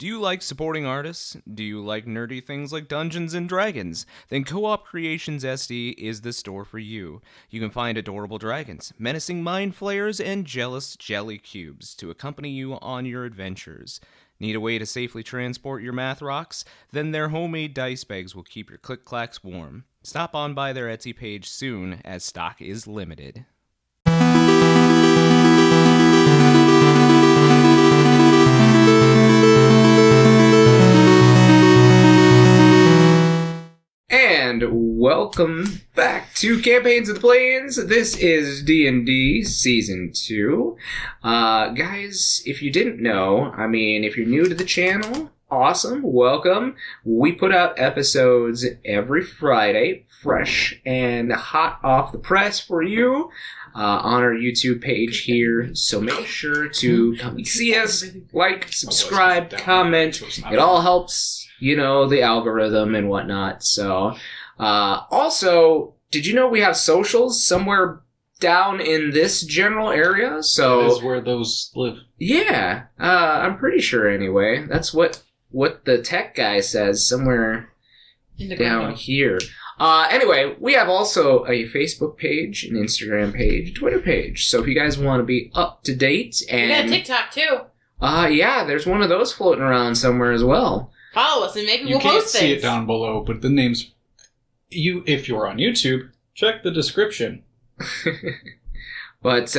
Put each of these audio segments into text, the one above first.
Do you like supporting artists? Do you like nerdy things like Dungeons and Dragons? Then Co-op Creations SD is the store for you. You can find adorable dragons, menacing mind flayers, and jealous jelly cubes to accompany you on your adventures. Need a way to safely transport your math rocks? Then their homemade dice bags will keep your click-clacks warm. Stop on by their Etsy page soon, as stock is limited. And welcome back to Campaigns of the Plains. This is D&D Season 2. Guys, if you didn't know, if you're new to the channel, awesome, welcome. We put out episodes every Friday, fresh and hot off the press for you on our YouTube page here. So make sure to come see us, like, subscribe, comment. It all helps, the algorithm and whatnot. So, also, did you know we have socials somewhere down in this general area? So that is where those live. Yeah, I'm pretty sure anyway. That's what the tech guy says, somewhere down here. Anyway, we have also a Facebook page, an Instagram page, a Twitter page. So if you guys want to be up to date, and we got TikTok too. Yeah, there's one of those floating around somewhere as well. Follow us and maybe we'll post things. You can't see it down below, but the names. If you're on YouTube, check the description. But,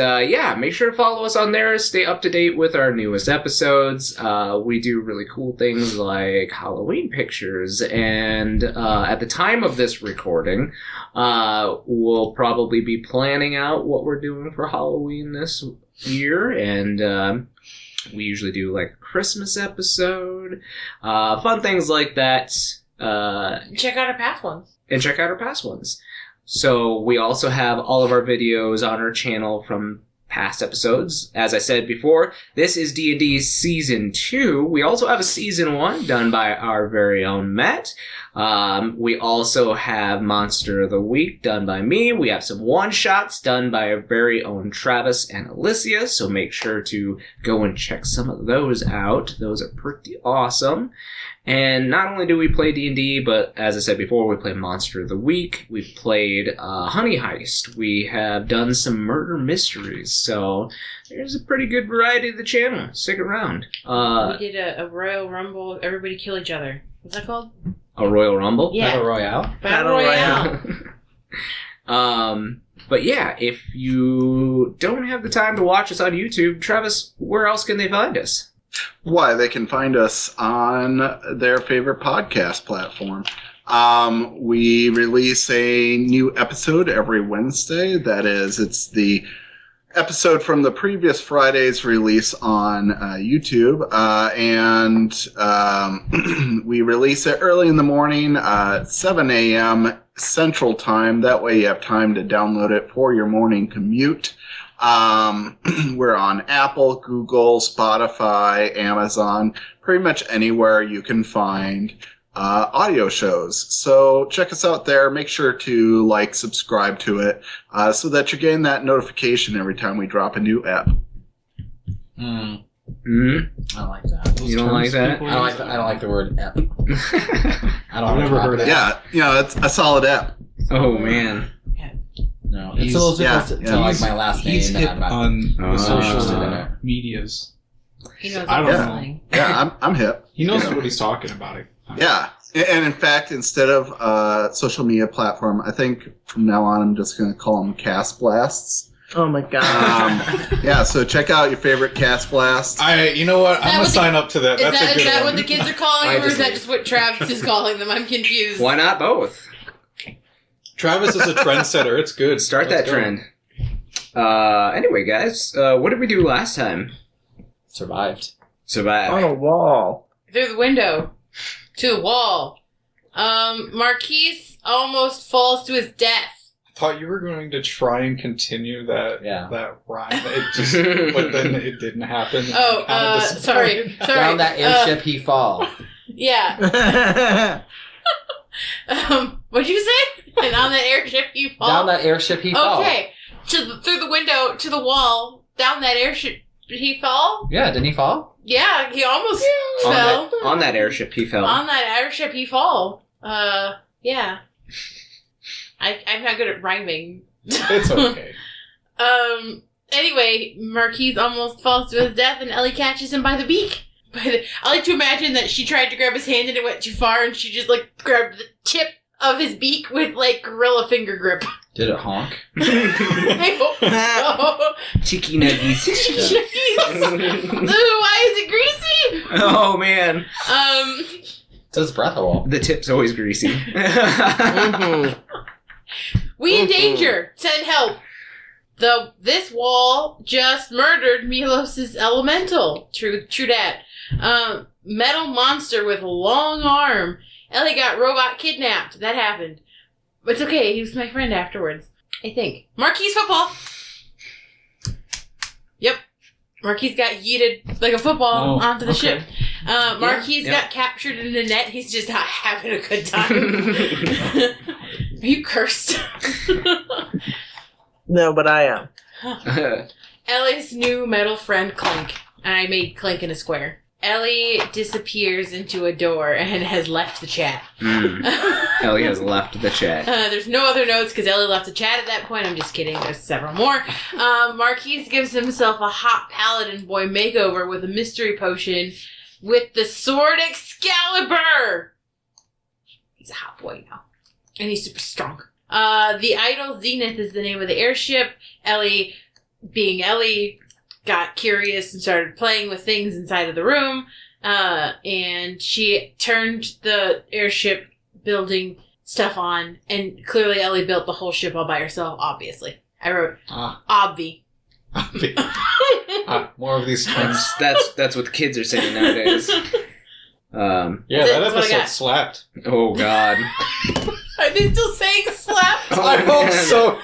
make sure to follow us on there. Stay up to date with our newest episodes. We do really cool things like Halloween pictures. And at the time of this recording, we'll probably be planning out what we're doing for Halloween this year. And we usually do like a Christmas episode. Fun things like that. Check out our past ones. So we also have all of our videos on our channel from past episodes. As I said before, this is D&D Season 2. We also have a Season 1 done by our very own Matt. We also have Monster of the Week done by me. We have some one-shots done by our very own Travis and Alysia, so make sure to go and check some of those out. Those are pretty awesome. And not only do we play D&D, but as I said before, we play Monster of the Week. We've played Honey Heist. We have done some murder mysteries. So there's a pretty good variety of the channel. Stick around. We did a Royal Rumble. Everybody kill each other. What's that called? A Royal Rumble? Yeah. Battle Royale? Battle Royale. But yeah, if you don't have the time to watch us on YouTube, Travis, where else can they find us? Why, they can find us on their favorite podcast platform. We release a new episode every Wednesday. That is, it's the episode from the previous Friday's release on YouTube. And we release it early in the morning, 7 a.m. Central Time. That way you have time to download it for your morning commute. We're on Apple, Google, Spotify, Amazon, pretty much anywhere you can find audio shows. So check us out there. Make sure to subscribe to it, so that you're getting that notification every time we drop a new app. I don't like that. You don't like that? I don't like the word app. I've never heard it. Yeah, it's a solid app. Oh man. No, it's a little different to like my last name. He's hip on the social in He knows I don't what know. saying. Yeah, I'm hip. He knows what he's talking about. Yeah. And in fact, instead of social media platform, I think from now on I'm just going to call them Cast Blasts. Oh my god. Yeah, so check out your favorite Cast Blast. You know what? I'm going to sign up to that. That's a good one. Is that what the kids are calling them, or is that just what Travis is calling them? I'm confused. Why not both? Travis is a trendsetter. It's good. Start that trend. Anyway, guys, what did we do last time? Survived. On a wall. Through the window. To the wall. Marquies almost falls to his death. I thought you were going to try and continue that rhyme. But then it didn't happen. Oh, sorry. Down that airship he fall. Yeah. What'd you say? And on that airship he fall? Down that airship he fall. Okay. Through the window, to the wall, down that airship he fall? Yeah, didn't he fall? Yeah, he almost fell. On that airship, he fell. On that airship, he fall. Yeah. I'm not good at rhyming. It's okay. Anyway, Marquies almost falls to his death, and Ellie catches him by the beak. I like to imagine that she tried to grab his hand and it went too far, and she just, grabbed the tip of his beak with, gorilla finger grip. Did it honk? I hope so. Cheeky nuggies. Ooh, why is it greasy? Oh, man. Does breath all? The tip's always greasy. We in danger. Send help. This wall just murdered Milos' elemental. True dat. Metal monster with a long arm. Ellie got robot kidnapped. That happened. But it's okay. He was my friend afterwards. I think. Marquies football. Yep. Marquies got yeeted like a football onto the ship. Marquies got captured in a net. He's just not having a good time. Are you cursed? No, but I am. Ellie's new metal friend, Clink. And I made Clink in a square. Ellie disappears into a door and has left the chat. Ellie has left the chat. There's no other notes because Ellie left the chat at that point. I'm just kidding. There's several more. Marquies gives himself a hot paladin boy makeover with a mystery potion with the sword Excalibur. He's a hot boy now. And he's super strong. The Idol Zenith is the name of the airship. Ellie, being Ellie, got curious and started playing with things inside of the room. And she turned the airship building stuff on. And clearly Ellie built the whole ship all by herself, obviously. I wrote, obvi. More of these terms. That's what the kids are saying nowadays. Yeah, that episode slapped. Oh, God. Are they still saying slap? I hope so.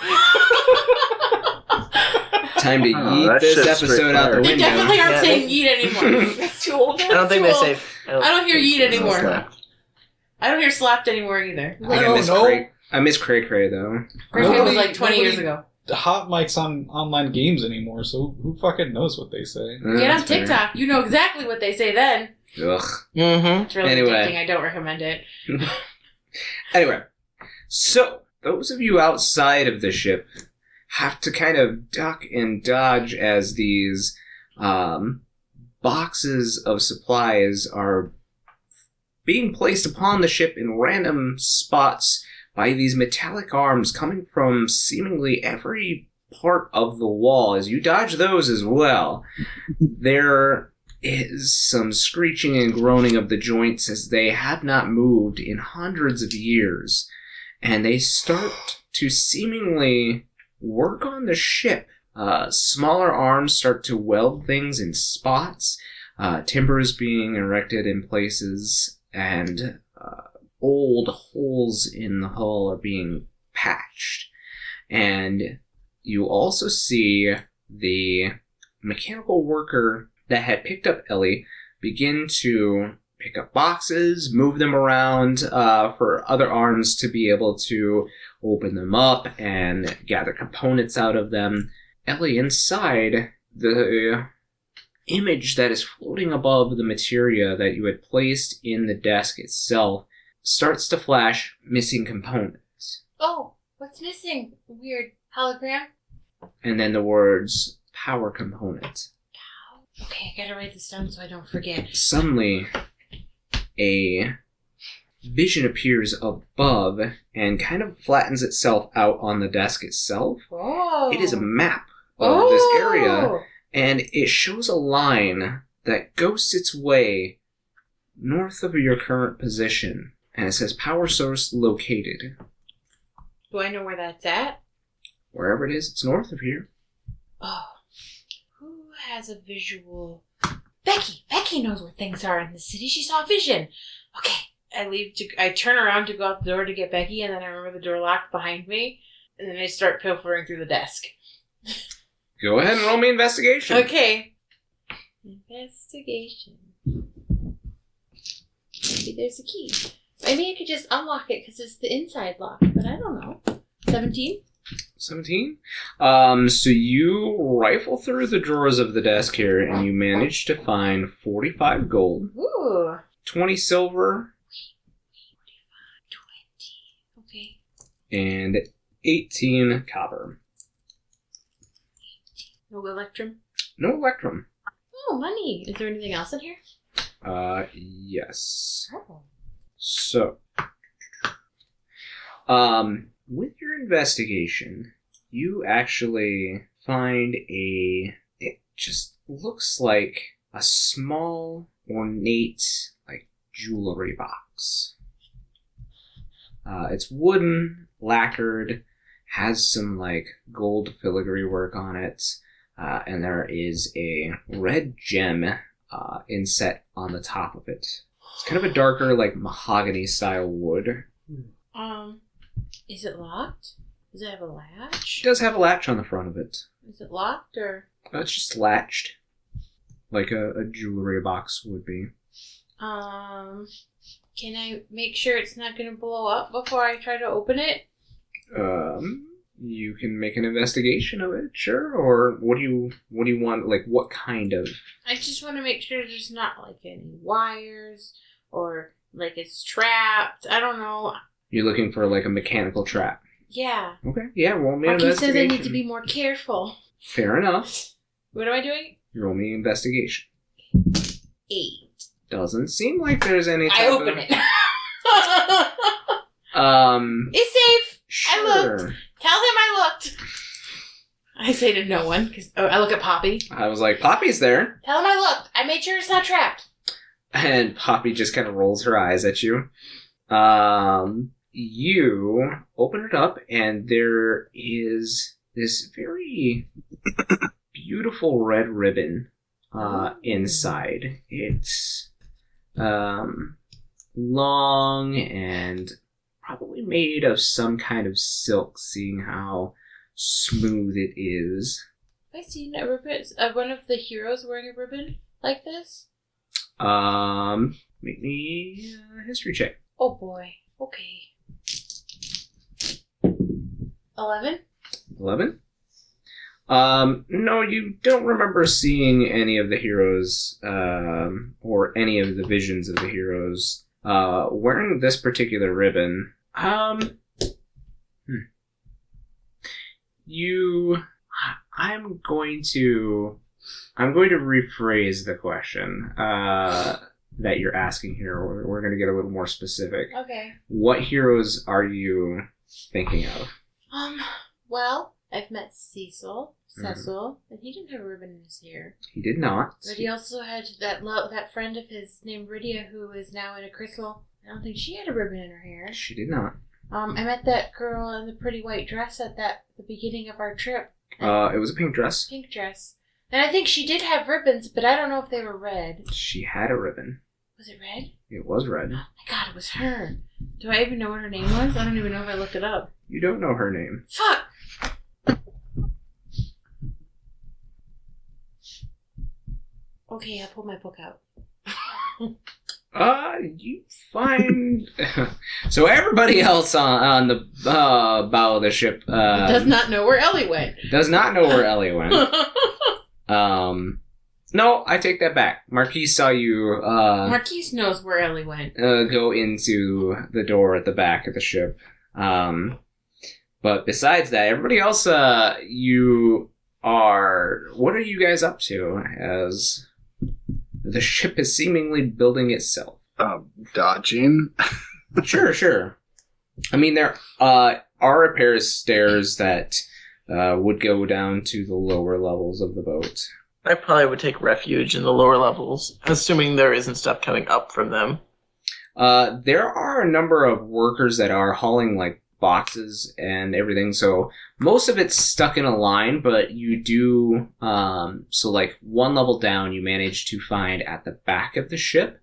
Time to yeet this episode out the They window. definitely aren't saying yeet anymore. That's too old. I don't think they say... I don't hear yeet anymore. Slapped. I don't hear slapped anymore either. I miss Cray Cray, though. Cray Cray was like 20 years ago. Hot mics on online games anymore, so who fucking knows what they say? Get on TikTok. You know exactly what they say then. Ugh. Mm-hmm. It's really addicting. I don't recommend it. Anyway, so those of you outside of the ship have to kind of duck and dodge as these boxes of supplies are being placed upon the ship in random spots by these metallic arms coming from seemingly every part of the wall. As you dodge those as well, there is some screeching and groaning of the joints as they have not moved in hundreds of years. And they start to seemingly work on the ship. Smaller arms start to weld things in spots. Timbers being erected in places, and old holes in the hull are being patched. And you also see the mechanical worker that had picked up Ellie begin to pick up boxes, move them around for other arms to be able to open them up and gather components out of them. Ellie, inside, the image that is floating above the materia that you had placed in the desk itself starts to flash missing components. Oh, what's missing? Weird hologram? And then the words, power component. Okay, I gotta write this down so I don't forget. Suddenly, a vision appears above and kind of flattens itself out on the desk itself. Oh. It is a map of this area, and it shows a line that goes its way north of your current position, and it says power source located. Do I know where that's at? Wherever it is, it's north of here. Oh. Who has a visual? Becky! Becky knows where things are in the city. She saw a vision. Okay. I turn around to go out the door to get Becky, and then I remember the door locked behind me, and then I start pilfering through the desk. Go ahead and roll me investigation. Okay. Investigation. Maybe there's a key. Maybe I could just unlock it because it's the inside lock, but I don't know. 17? 17? So you rifle through the drawers of the desk here, and you manage to find 45 gold, Ooh. 20 silver, 20. Okay. and 18 copper. No electrum? No electrum. Oh, money. Is there anything else in here? Yes. Oh. So, with your investigation, you actually find it just looks like a small, ornate, like, jewelry box. It's wooden, lacquered, has some, like, gold filigree work on it, and there is a red gem inset on the top of it. It's kind of a darker, like, mahogany-style wood. Is it locked? Does it have a latch? It does have a latch on the front of it. Is it locked, or...? It's just latched, like a jewelry box would be. Can I make sure it's not going to blow up before I try to open it? You can make an investigation of it, sure. Or what do you want? Like, what kind of? I just want to make sure there's not, like, any wires, or, like, it's trapped. I don't know. You're looking for, like, a mechanical trap. Yeah. Okay, yeah, roll me an Marquis says investigation. I need to be more careful. Fair enough. What am I doing? Roll me an investigation. 8. Doesn't seem like there's any type I open of... it. It's safe. Sure. I looked. Tell him I looked. I say to no one, because I look at Poppy. I was like, Poppy's there. Tell him I looked. I made sure it's not trapped. And Poppy just kind of rolls her eyes at you. You open it up, and there is this very beautiful red ribbon inside. It's long and probably made of some kind of silk, seeing how smooth it is. Have I seen a ribbon? One of the heroes wearing a ribbon like this? Make me a history check. Oh boy. Okay. 11? 11? No, you don't remember seeing any of the heroes, or any of the visions of the heroes, wearing this particular ribbon. I'm going to rephrase the question, that you're asking here. We're going to get a little more specific. Okay. What heroes are you thinking of? Well, I've met Cecil, and he didn't have a ribbon in his hair. He did not. But he also had that friend of his named Rydia, who is now in a crystal. I don't think she had a ribbon in her hair. She did not. I met that girl in the pretty white dress at the beginning of our trip. It was a pink dress. Pink dress. And I think she did have ribbons, but I don't know if they were red. She had a ribbon. Was it red? It was red. Oh my god, it was her. Do I even know what her name was? I don't even know if I looked it up. You don't know her name. Fuck! Okay, I'll pull my book out. You find... So everybody else on the bow of the ship... does not know where Ellie went. Does not know where Ellie went. No, I take that back. Marquis saw you... Marquise knows where Ellie went. Go into the door at the back of the ship. But besides that, everybody else, you are... What are you guys up to as the ship is seemingly building itself? Dodging. Sure. I mean, there are a pair of stairs that would go down to the lower levels of the boat. I probably would take refuge in the lower levels, assuming there isn't stuff coming up from them. There are a number of workers that are hauling, like, boxes and everything, so most of it's stuck in a line, but you do, so, like, one level down, you manage to find at the back of the ship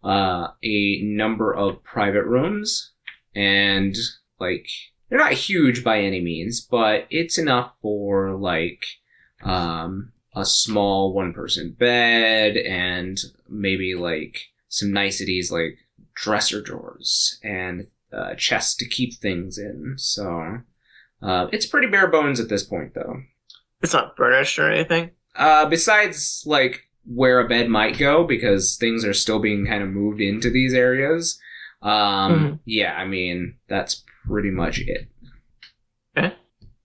a number of private rooms, and, like, they're not huge by any means, but it's enough for, like, a small one-person bed, and maybe, like, some niceties like dresser drawers and chests to keep things in. So, it's pretty bare bones at this point, though. It's not furnished or anything? Besides, like, where a bed might go because things are still being kind of moved into these areas. Yeah, I mean, that's pretty much it. Okay.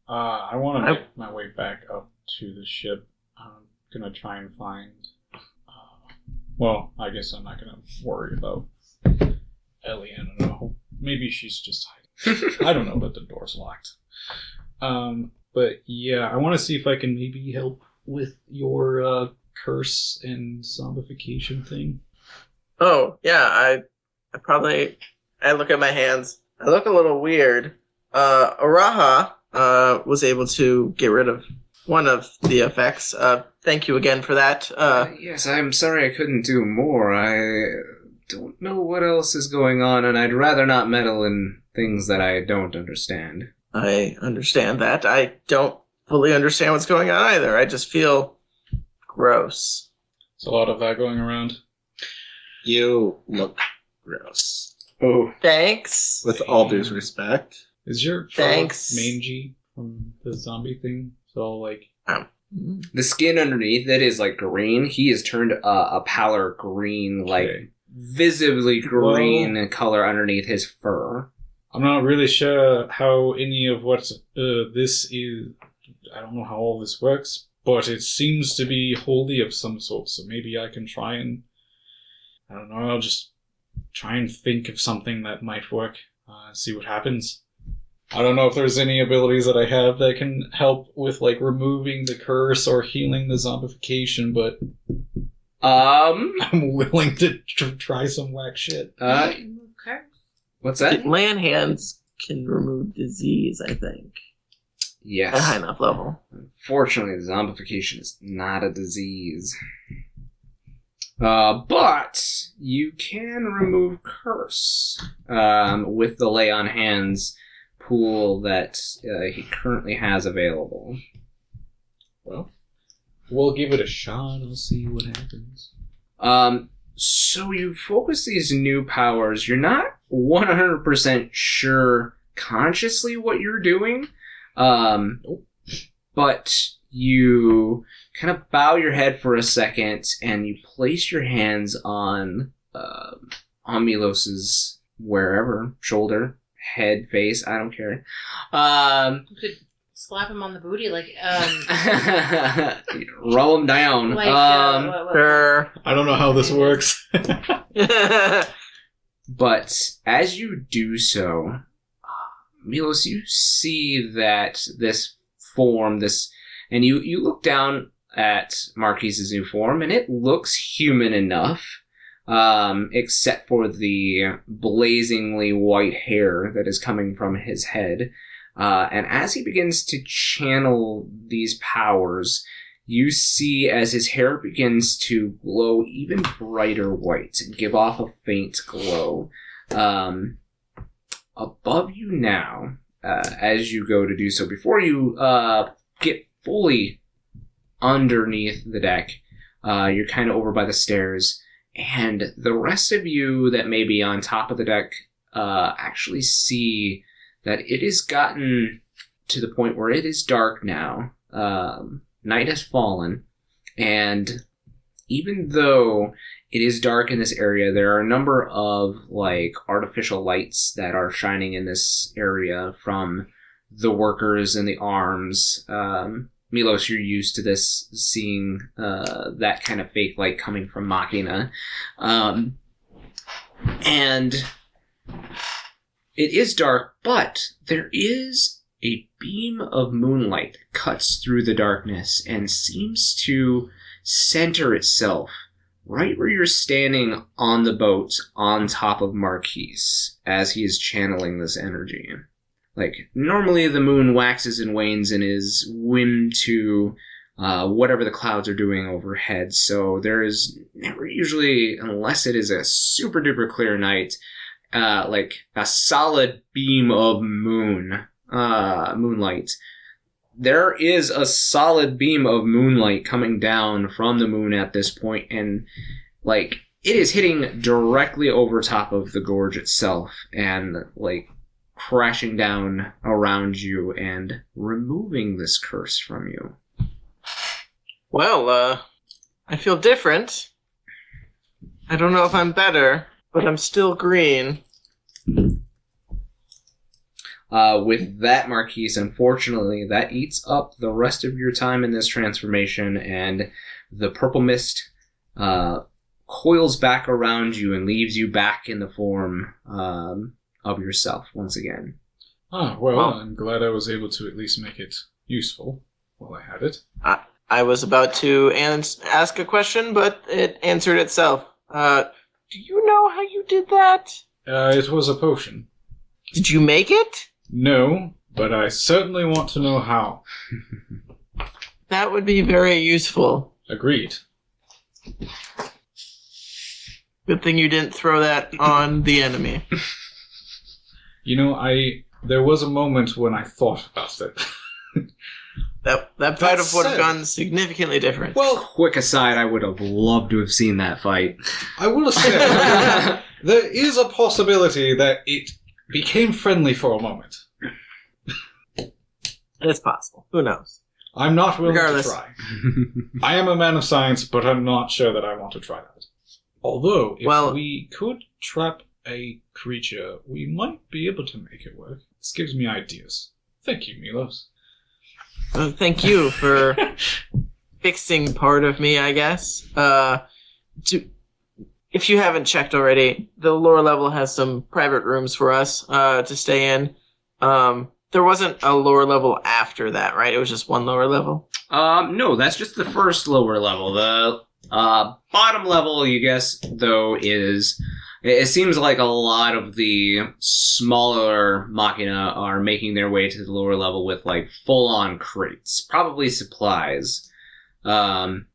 I want to make my way back up to the ship. I'm gonna try and find. Well, I guess I'm not gonna worry about Ellie. I don't know. Maybe she's just hiding. I don't know that the door's locked. But yeah, I want to see if I can maybe help with your curse and zombification thing. Oh, yeah, I look at my hands. I look a little weird. Araha was able to get rid of one of the effects. Thank you again for that. Yes, I'm sorry I couldn't do more. I don't know what else is going on, and I'd rather not meddle in things that I don't understand. I understand that. I don't fully understand what's going on either. I just feel gross. There's a lot of that going around. You look gross. Oh. Thanks. With all due respect. Is your Thanks. mangy from the zombie thing? So, like... The skin underneath it is, like, green. He has turned a pallor green, like, visibly green color underneath his fur. I'm not really sure how any of what this is... I don't know how all this works, but it seems to be wholly of some sort, so maybe I can try and... I don't know, I'll just try and think of something that might work, see what happens. I don't know if there's any abilities that I have that can help with, like, removing the curse or healing the zombification, but... I'm willing to try some whack shit. Okay. What's that? Land hands can remove disease, I think. Yes. At a high enough level. Unfortunately, zombification is not a disease. But you can remove curse with the lay on hands pool that he currently has available. Well, we'll give it a shot. I'll see what happens. So you focus these new powers. You're not 100% sure consciously what you're doing. But you kind of bow your head for a second and you place your hands on Milos's wherever, shoulder, head, face, I don't care. You could slap him on the booty, like, roll him down. like, Sure. I don't know how this works. But as you do so, Milos, you see that this form, and you look down at Marquies' new form, and it looks human enough, except for the blazingly white hair that is coming from his head. And as he begins to channel these powers, you see as his hair begins to glow even brighter white and give off a faint glow. Above you now, as you go to do so, before you get fully underneath the deck, you're kind of over by the stairs, and the rest of you that may be on top of the deck actually see that it has gotten to the point where it is dark now. Night has fallen, and even though it is dark in this area, there are a number of like artificial lights that are shining in this area from the workers and the arms. Milos, you're used to this, seeing that kind of fake light coming from Machina. And it is dark, but there is a beam of moonlight that cuts through the darkness and seems to center itself right where you're standing on the boat on top of Marquies as he is channeling this energy. Like, normally the moon waxes and wanes in his whim to whatever the clouds are doing overhead, so there is never usually, unless it is a super duper clear night, like a solid beam of moonlight. There is a solid beam of moonlight coming down from the moon at this point, and like it is hitting directly over top of the gorge itself and like crashing down around you and removing this curse from you. Well, I feel different. I don't know if I'm better, but I'm still green. With that, Marquies, unfortunately, that eats up the rest of your time in this transformation, and the purple mist coils back around you and leaves you back in the form of yourself once again. Well, I'm glad I was able to at least make it useful while I had it. I was about to ask a question, but it answered itself. Do you know how you did that? It was a potion. Did you make it? No, but I certainly want to know how. That would be very useful. Agreed. Good thing you didn't throw that on the enemy. You know, there was a moment when I thought about it. That fight would have gone significantly different. Well, quick aside, I would have loved to have seen that fight. I will say, there is a possibility that it became friendly for a moment. It's possible. Who knows? I'm not willing Regardless. to try. I am a man of science, but I'm not sure that I want to try that. Although, if we could trap a creature, we might be able to make it work. This gives me ideas. Thank you, Milos. Thank you for fixing part of me, I guess. If you haven't checked already, the lower level has some private rooms for us to stay in. There wasn't a lower level after that, right? It was just one lower level? No, that's just the first lower level. The bottom level, you guess, though, is... It seems like a lot of the smaller machina are making their way to the lower level with, like, full-on crates. Probably supplies. Whether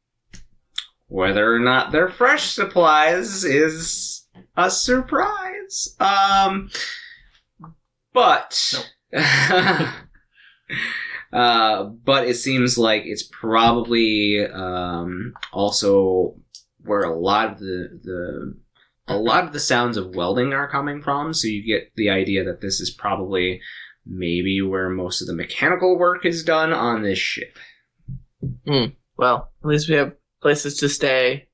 or not they're fresh supplies is a surprise. But... but it seems like it's probably also where a lot of the sounds of welding are coming from, so you get the idea that this is probably maybe where most of the mechanical work is done on this ship. Well, at least we have places to stay.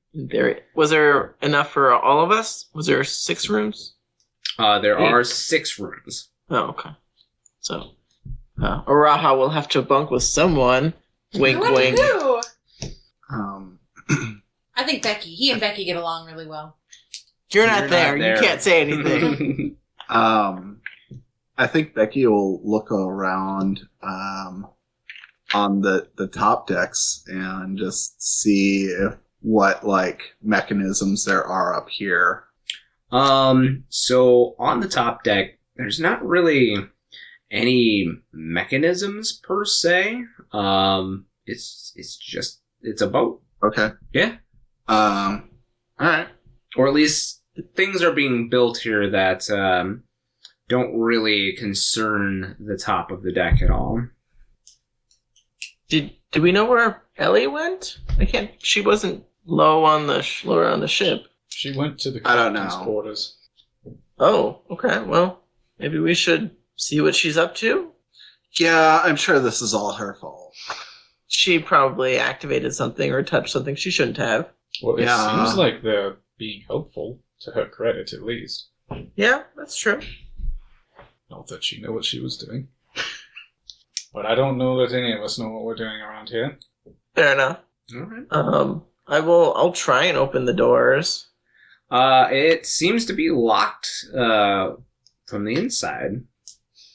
Was there enough for all of us? Was there 6 rooms? There are 6 rooms. Oh, okay. So, Araha will have to bunk with someone. Wink, wink. Who? I think Becky. He and Becky get along really well. You're not there. You can't say anything. I think Becky will look around on the top decks and just see what mechanisms there are up here. So on the top deck, there's not really any mechanisms per se. It's a boat. Okay. Yeah. All right. Or at least things are being built here that don't really concern the top of the deck at all. Do we know where Ellie went? She wasn't low on the ship. She went to the I don't captain's know. quarters. Oh, okay. Well, maybe we should see what she's up to. Yeah, I'm sure this is all her fault. She probably activated something or touched something she shouldn't have. Well, it Yeah. seems like they're being helpful, to her credit at least. Yeah, that's true. Not that she knew what she was doing. But I don't know that any of us know what we're doing around here. Fair enough. All right. I'll try and open the doors. It seems to be locked from the inside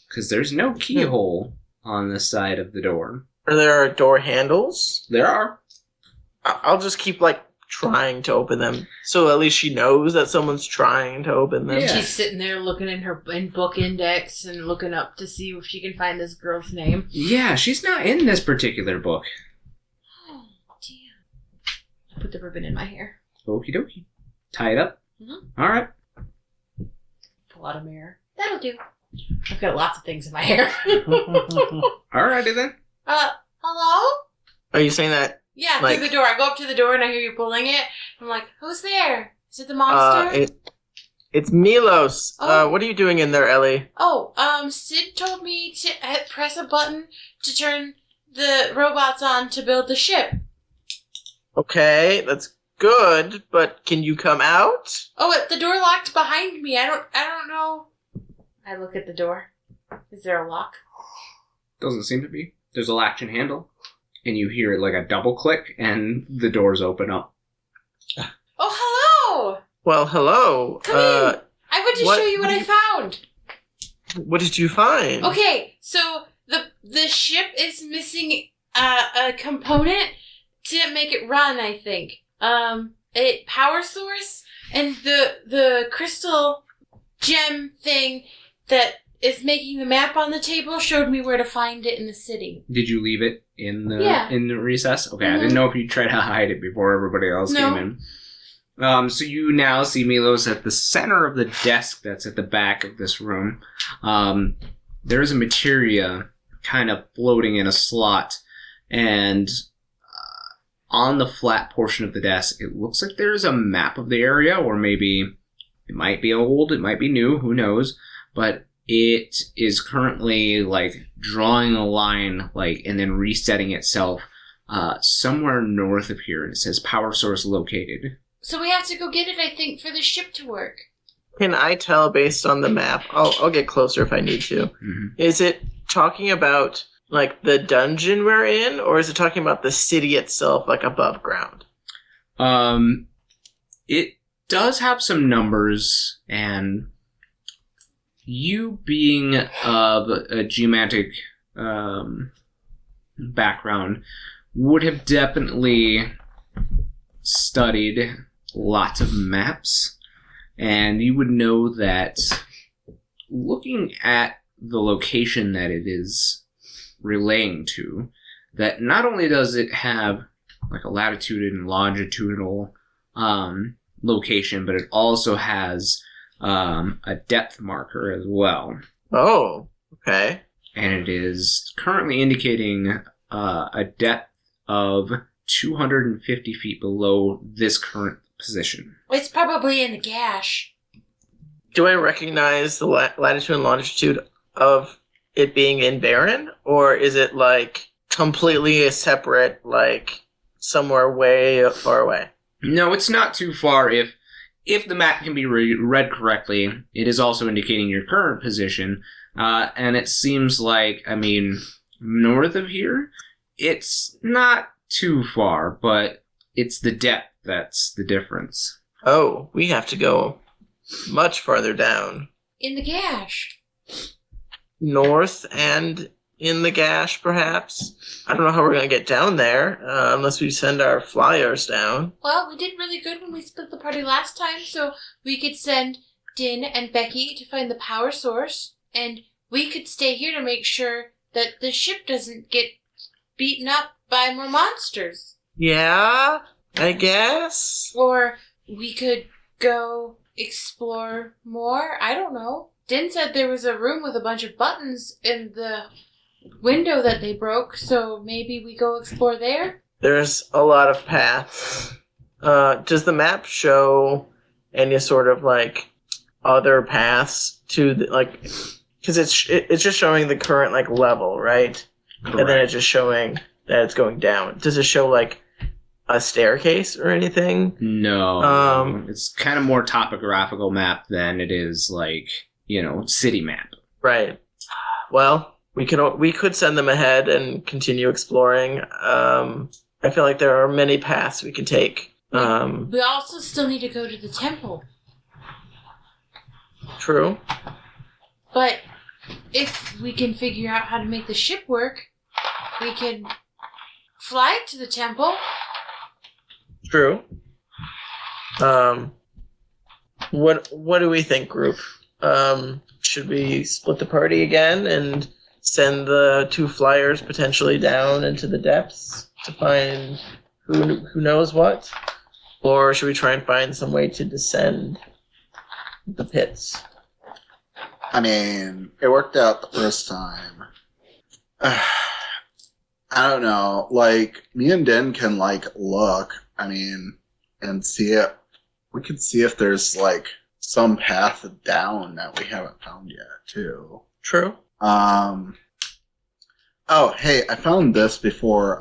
because there's no keyhole on the side of the door. Are there door handles? There are. I'll just keep trying to open them, so at least she knows that someone's trying to open them. Yeah. She's sitting there looking in book index and looking up to see if she can find this girl's name. Yeah, she's not in this particular book. Oh, damn. I put the ribbon in my hair. Okie dokie. Tie it up. Mm-hmm. All right. Pull out a mirror. That'll do. I've got lots of things in my hair. Alrighty then. Hello? Are you saying that? Yeah, through the door. I go up to the door and I hear you pulling it. I'm like, who's there? Is it the monster? It's Milos. Oh. What are you doing in there, Ellie? Sid told me to press a button to turn the robots on to build the ship. Okay, that's good, but can you come out? Oh, the door locked behind me. I don't know. I look at the door. Is there a lock? Doesn't seem to be. There's a latch and handle, and you hear like a double click, and the doors open up. Oh, hello! Well, hello. Come in. I want to show you what I found. What did you find? Okay, so the ship is missing a component to make it run, I think. A power source and the crystal gem thing that is making the map on the table showed me where to find it in the city. Did you leave it in the recess? Okay, I didn't know if you tried to hide it before everybody else came in. So you now see Milos at the center of the desk that's at the back of this room. There's a materia kind of floating in a slot, and on the flat portion of the desk, it looks like there's a map of the area, or maybe it might be old, it might be new, who knows, but it is currently like drawing a line and then resetting itself somewhere north of here, and it says power source located. So we have to go get it, I think, for the ship to work. Can I tell based on the map? I'll get closer if I need to. Mm-hmm. Is it talking about like the dungeon we're in, or is it talking about the city itself, like above ground? It does have some numbers, and you being of a geomantic background would have definitely studied lots of maps, and you would know that looking at the location that it is relaying to, that not only does it have like a latitude and longitudinal location, but it also has a depth marker as well. Oh, okay. And it is currently indicating a depth of 250 feet below this current position. It's probably in the gash. Do I recognize the latitude and longitude of it being in Barren, or is it like completely a separate, like somewhere way far away? No, it's not too far. If the map can be read correctly, it is also indicating your current position, and it seems like, I mean, north of here, it's not too far, but it's the depth that's the difference. Oh, we have to go much farther down. In the gash. North and in the gash, perhaps? I don't know how we're going to get down there, unless we send our flyers down. Well, we did really good when we split the party last time, so we could send Din and Becky to find the power source, and we could stay here to make sure that the ship doesn't get beaten up by more monsters. Yeah, I guess. Or we could go explore more. I don't know. Din said there was a room with a bunch of buttons in the window that they broke, so maybe we go explore there? There's a lot of paths. Does the map show any sort of like other paths to the, like, because it's just showing the current like level, right? Correct. And then it's just showing that it's going down. Does it show like a staircase or anything? No. It's kind of more topographical map than it is like, city map. Right. Well, we could send them ahead and continue exploring. I feel like there are many paths we can take. We also still need to go to the temple. True. But if we can figure out how to make the ship work, we can fly to the temple. True. What do we think, group? Should we split the party again and send the two flyers potentially down into the depths to find who knows what? Or should we try and find some way to descend the pits? I mean, it worked out the first time. I don't know. Like, me and Den can, look, and see it. We could see if there's, some path down that we haven't found yet, too. True. Oh, hey, I found this before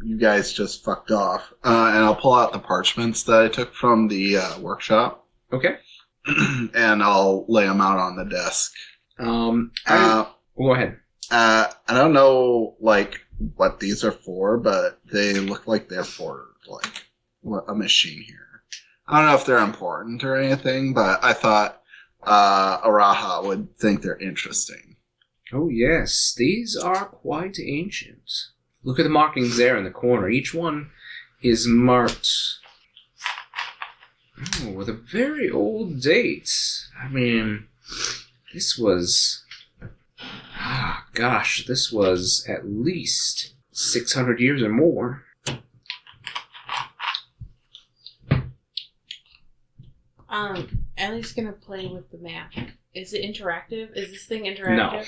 you guys just fucked off. And I'll pull out the parchments that I took from the workshop. Okay. And I'll lay them out on the desk. Go ahead. I don't know, like, what these are for, but they look like they're for, like, a machine here. I don't know if they're important or anything, but I thought Araha would think they're interesting. Oh, yes. These are quite ancient. Look at the markings there in the corner. Each one is marked with a very old date. I mean, this was... this was at least 600 years or more. Ellie's gonna play with the map. Is it interactive? Is this thing interactive? No.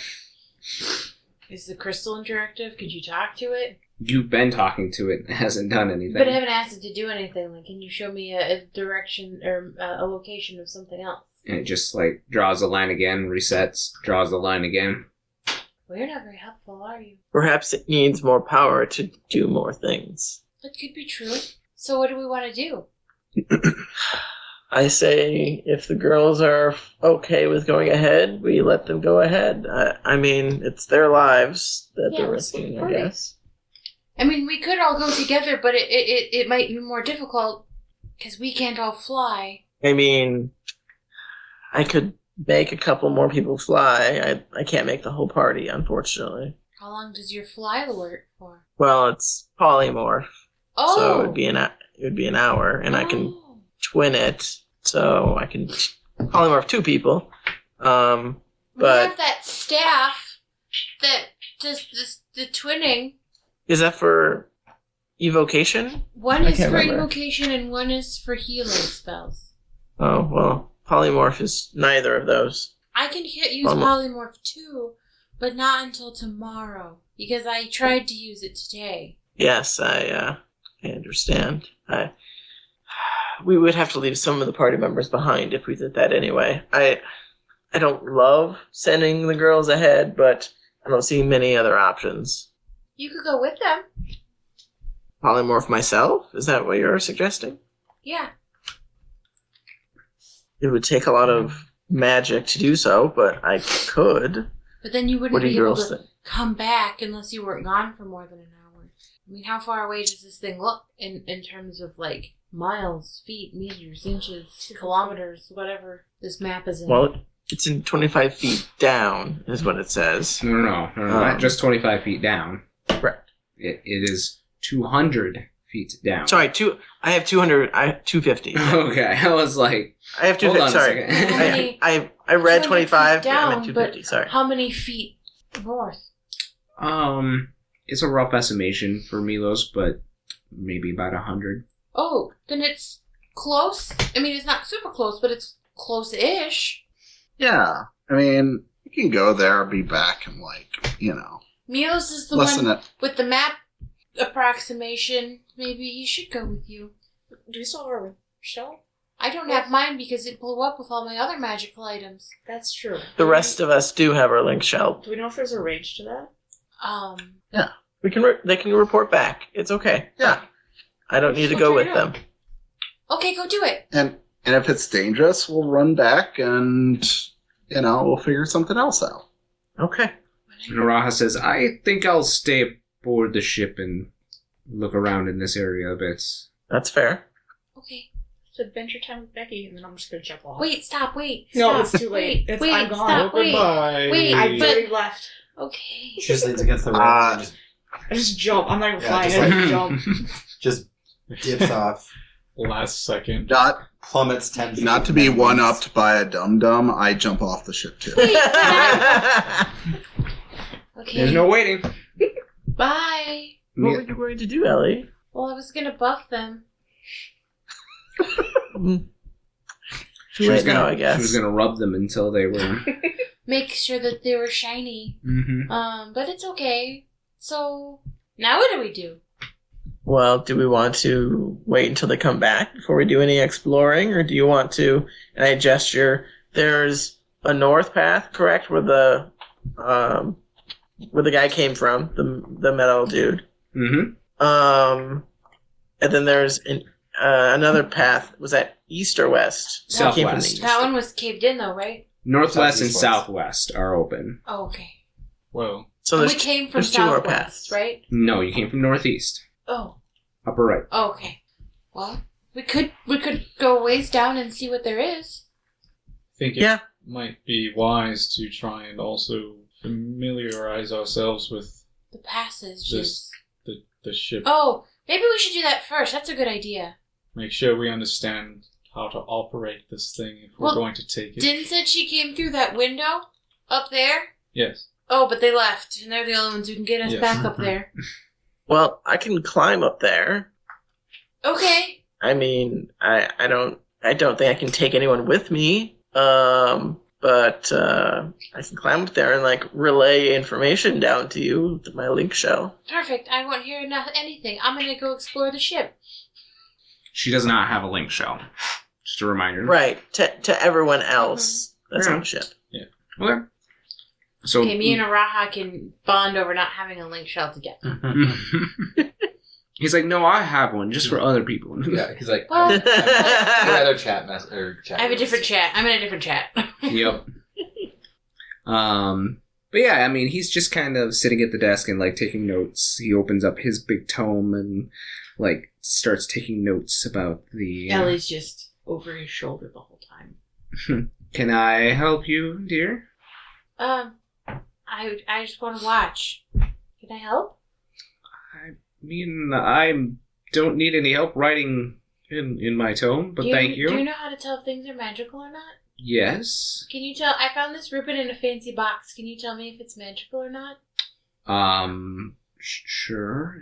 Is the crystal interactive? Could you talk to it? You've been talking to it. It hasn't done anything. But I haven't asked it to do anything. Like, can you show me a direction or a location of something else? And it just, like, draws a line again, resets, draws the line again. Well, you're not very helpful, are you? Perhaps it needs more power to do more things. That could be true. So what do we want to do? I say if the girls are okay with going ahead, we let them go ahead. I mean, it's their lives that they're risking, I guess. I mean, we could all go together, but it might be more difficult because we can't all fly. I mean, I could make a couple more people fly. I can't make the whole party, unfortunately. How long does your fly work for? Well, it's polymorph, Oh! so it would be an hour, and I can twin it, so I can polymorph 2 people. We But have that staff that does the twinning. is that for evocation? One I is can't for remember. invocation and one is for healing spells. Oh, well, polymorph is neither of those. I can use polymorph too, but not until tomorrow because I tried to use it today. Yes, I understand. We would have to leave some of the party members behind if we did that anyway. I don't love sending the girls ahead, but I don't see many other options. You could go with them. Polymorph myself? Is that what you're suggesting? Yeah. It would take a lot of magic to do so, but I could. But then you wouldn't What do be you able girls to think? come back unless you weren't gone for more than an hour. I mean, how far away does this thing look in terms of, like, miles, feet, meters, inches, kilometers, whatever this map is in? Well, it's in 25 feet down, is what it says. No, not just 25 feet down. Correct. It is 200 feet down. Sorry, I have 200. I have 250. Okay, I was like... I have Hold 250. on a Sorry, second. I read 200 25. feet I down, meant 250. but Sorry. How many feet north? It's a rough estimation for Milos, but maybe about 100. Oh, then it's close. I mean, it's not super close, but it's close-ish. Yeah. I mean, you can go there, be back in, like, Milos is the less one than with the map approximation. Maybe he should go with you. Do we still have our shell? I don't have mine because it blew up with all my other magical items. That's true. The rest of us do have our link shell. Do we know if there's a range to that? We can. They can report back. It's okay. Yeah. I don't need to go with them. Okay, go do it. And if it's dangerous, we'll run back and, we'll figure something else out. Okay. And Araha says, I think I'll stay aboard the ship and look around in this area a bit. That's fair. Okay. It's adventure time with Becky, and then I'm just gonna jump off. Wait, stop, wait. No, stop, it's too late. Wait, I'm gone. stop, wait. Goodbye. Wait, I've but... already left. Okay. She just leans against the rope and I just jump. I'm not even Yeah, flying. just I like- just jump. just dips off, Last second. plummets 10 feet. Not to be one-upped by a dum-dum, I jump off the ship too. Wait, okay. There's no waiting. Bye. What were you going to do, Ellie? Well, I was gonna buff them. Too late now, I guess. She was gonna rub them until they were... Make sure that they were shiny. Mm-hmm. But it's okay. So, now what do we do? Well, do we want to wait until they come back before we do any exploring, or do you want to? And I gesture. There's a north path, correct, where the where the guy came from, the metal dude. Mm-hmm. And then there's another path. Was that east or west? It came from the Southwest. east. That one was caved in, though, right? Northwest and Southeast. southwest are open. Oh, okay. Well, So And there's we came from there's two more southwest, paths. right? No, you came from northeast. Oh. Upper right. Oh, okay. Well, we could go ways down and see what there is. I think it Yeah. might be wise to try and also familiarize ourselves with The passages. This- the ship. Oh, maybe we should do that first. That's a good idea. Make sure we understand how to operate this thing if we're Well, going to take it. Din said she came through that window up there. Yes. Oh, but they left, and they're the only ones who can get us Yes. back up there. Well, I can climb up there. Okay. I mean, I don't think I can take anyone with me. But I can climb up there and like relay information down to you with my link shell. Perfect. I won't hear anything. I'm gonna go explore the ship. She does not have a link shell. Just a reminder. Right. To everyone else that's Yeah. on the ship. Okay. So Okay, me and Araha can bond over not having a link shell together. he's like, no, I have one just for other people. Yeah, he's like, Well, another chat or chat. I have a different chat. I'm in a different chat. Yep. But yeah, I mean, he's just kind of sitting at the desk and like taking notes. He opens up his big tome and like starts taking notes about the. Ellie's just over his shoulder the whole time. Can I help you, dear? I just want to watch. Can I help? I mean, I don't need any help writing in my tome, but thank you. Do you know how to tell if things are magical or not? Yes. Can you tell? I found this ribbon in a fancy box. Can you tell me if it's magical or not? Sure.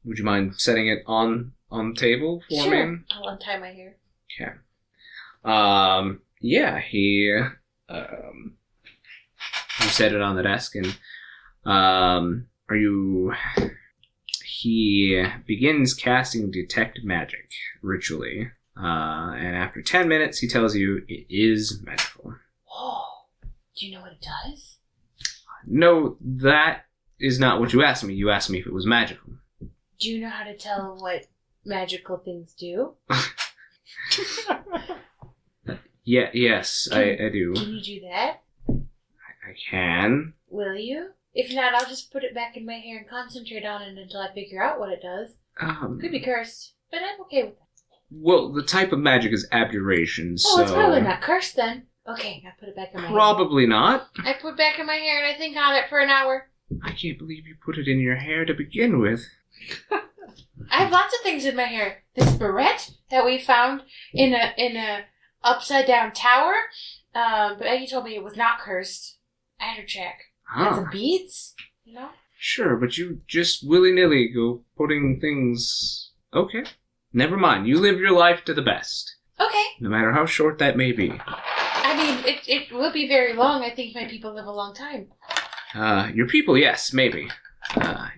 Would you mind setting it on the table for Sure. me? I'll untie my hair. Okay. Yeah, he set it on the desk and, he begins casting Detect Magic ritually, and after 10 minutes he tells you it is magical. Whoa. Do you know what it does? No, that is not what you asked me. You asked me if it was magical. Do you know how to tell what magical things do? Yes, I do. Can you do that? I can. Will you? If not, I'll just put it back in my hair and concentrate on it until I figure out what it does. Could be cursed, but I'm okay with that. Well, the type of magic is abjuration, Oh, so... it's probably not cursed then. Okay, I put it back in my hair. Probably not. I put it back in my hair and I think on it for an hour. I can't believe you put it in your hair to begin with. I have lots of things in my hair. This barrette that we found in a upside down tower. But Becky told me it was not cursed. I had her check. Had some beads, you know? Sure, but you just willy-nilly go putting things... Okay. Never mind. You live your life to the best. Okay. No matter how short that may be. I mean, it will be very long. I think my people live a long time. Your people, yes, maybe.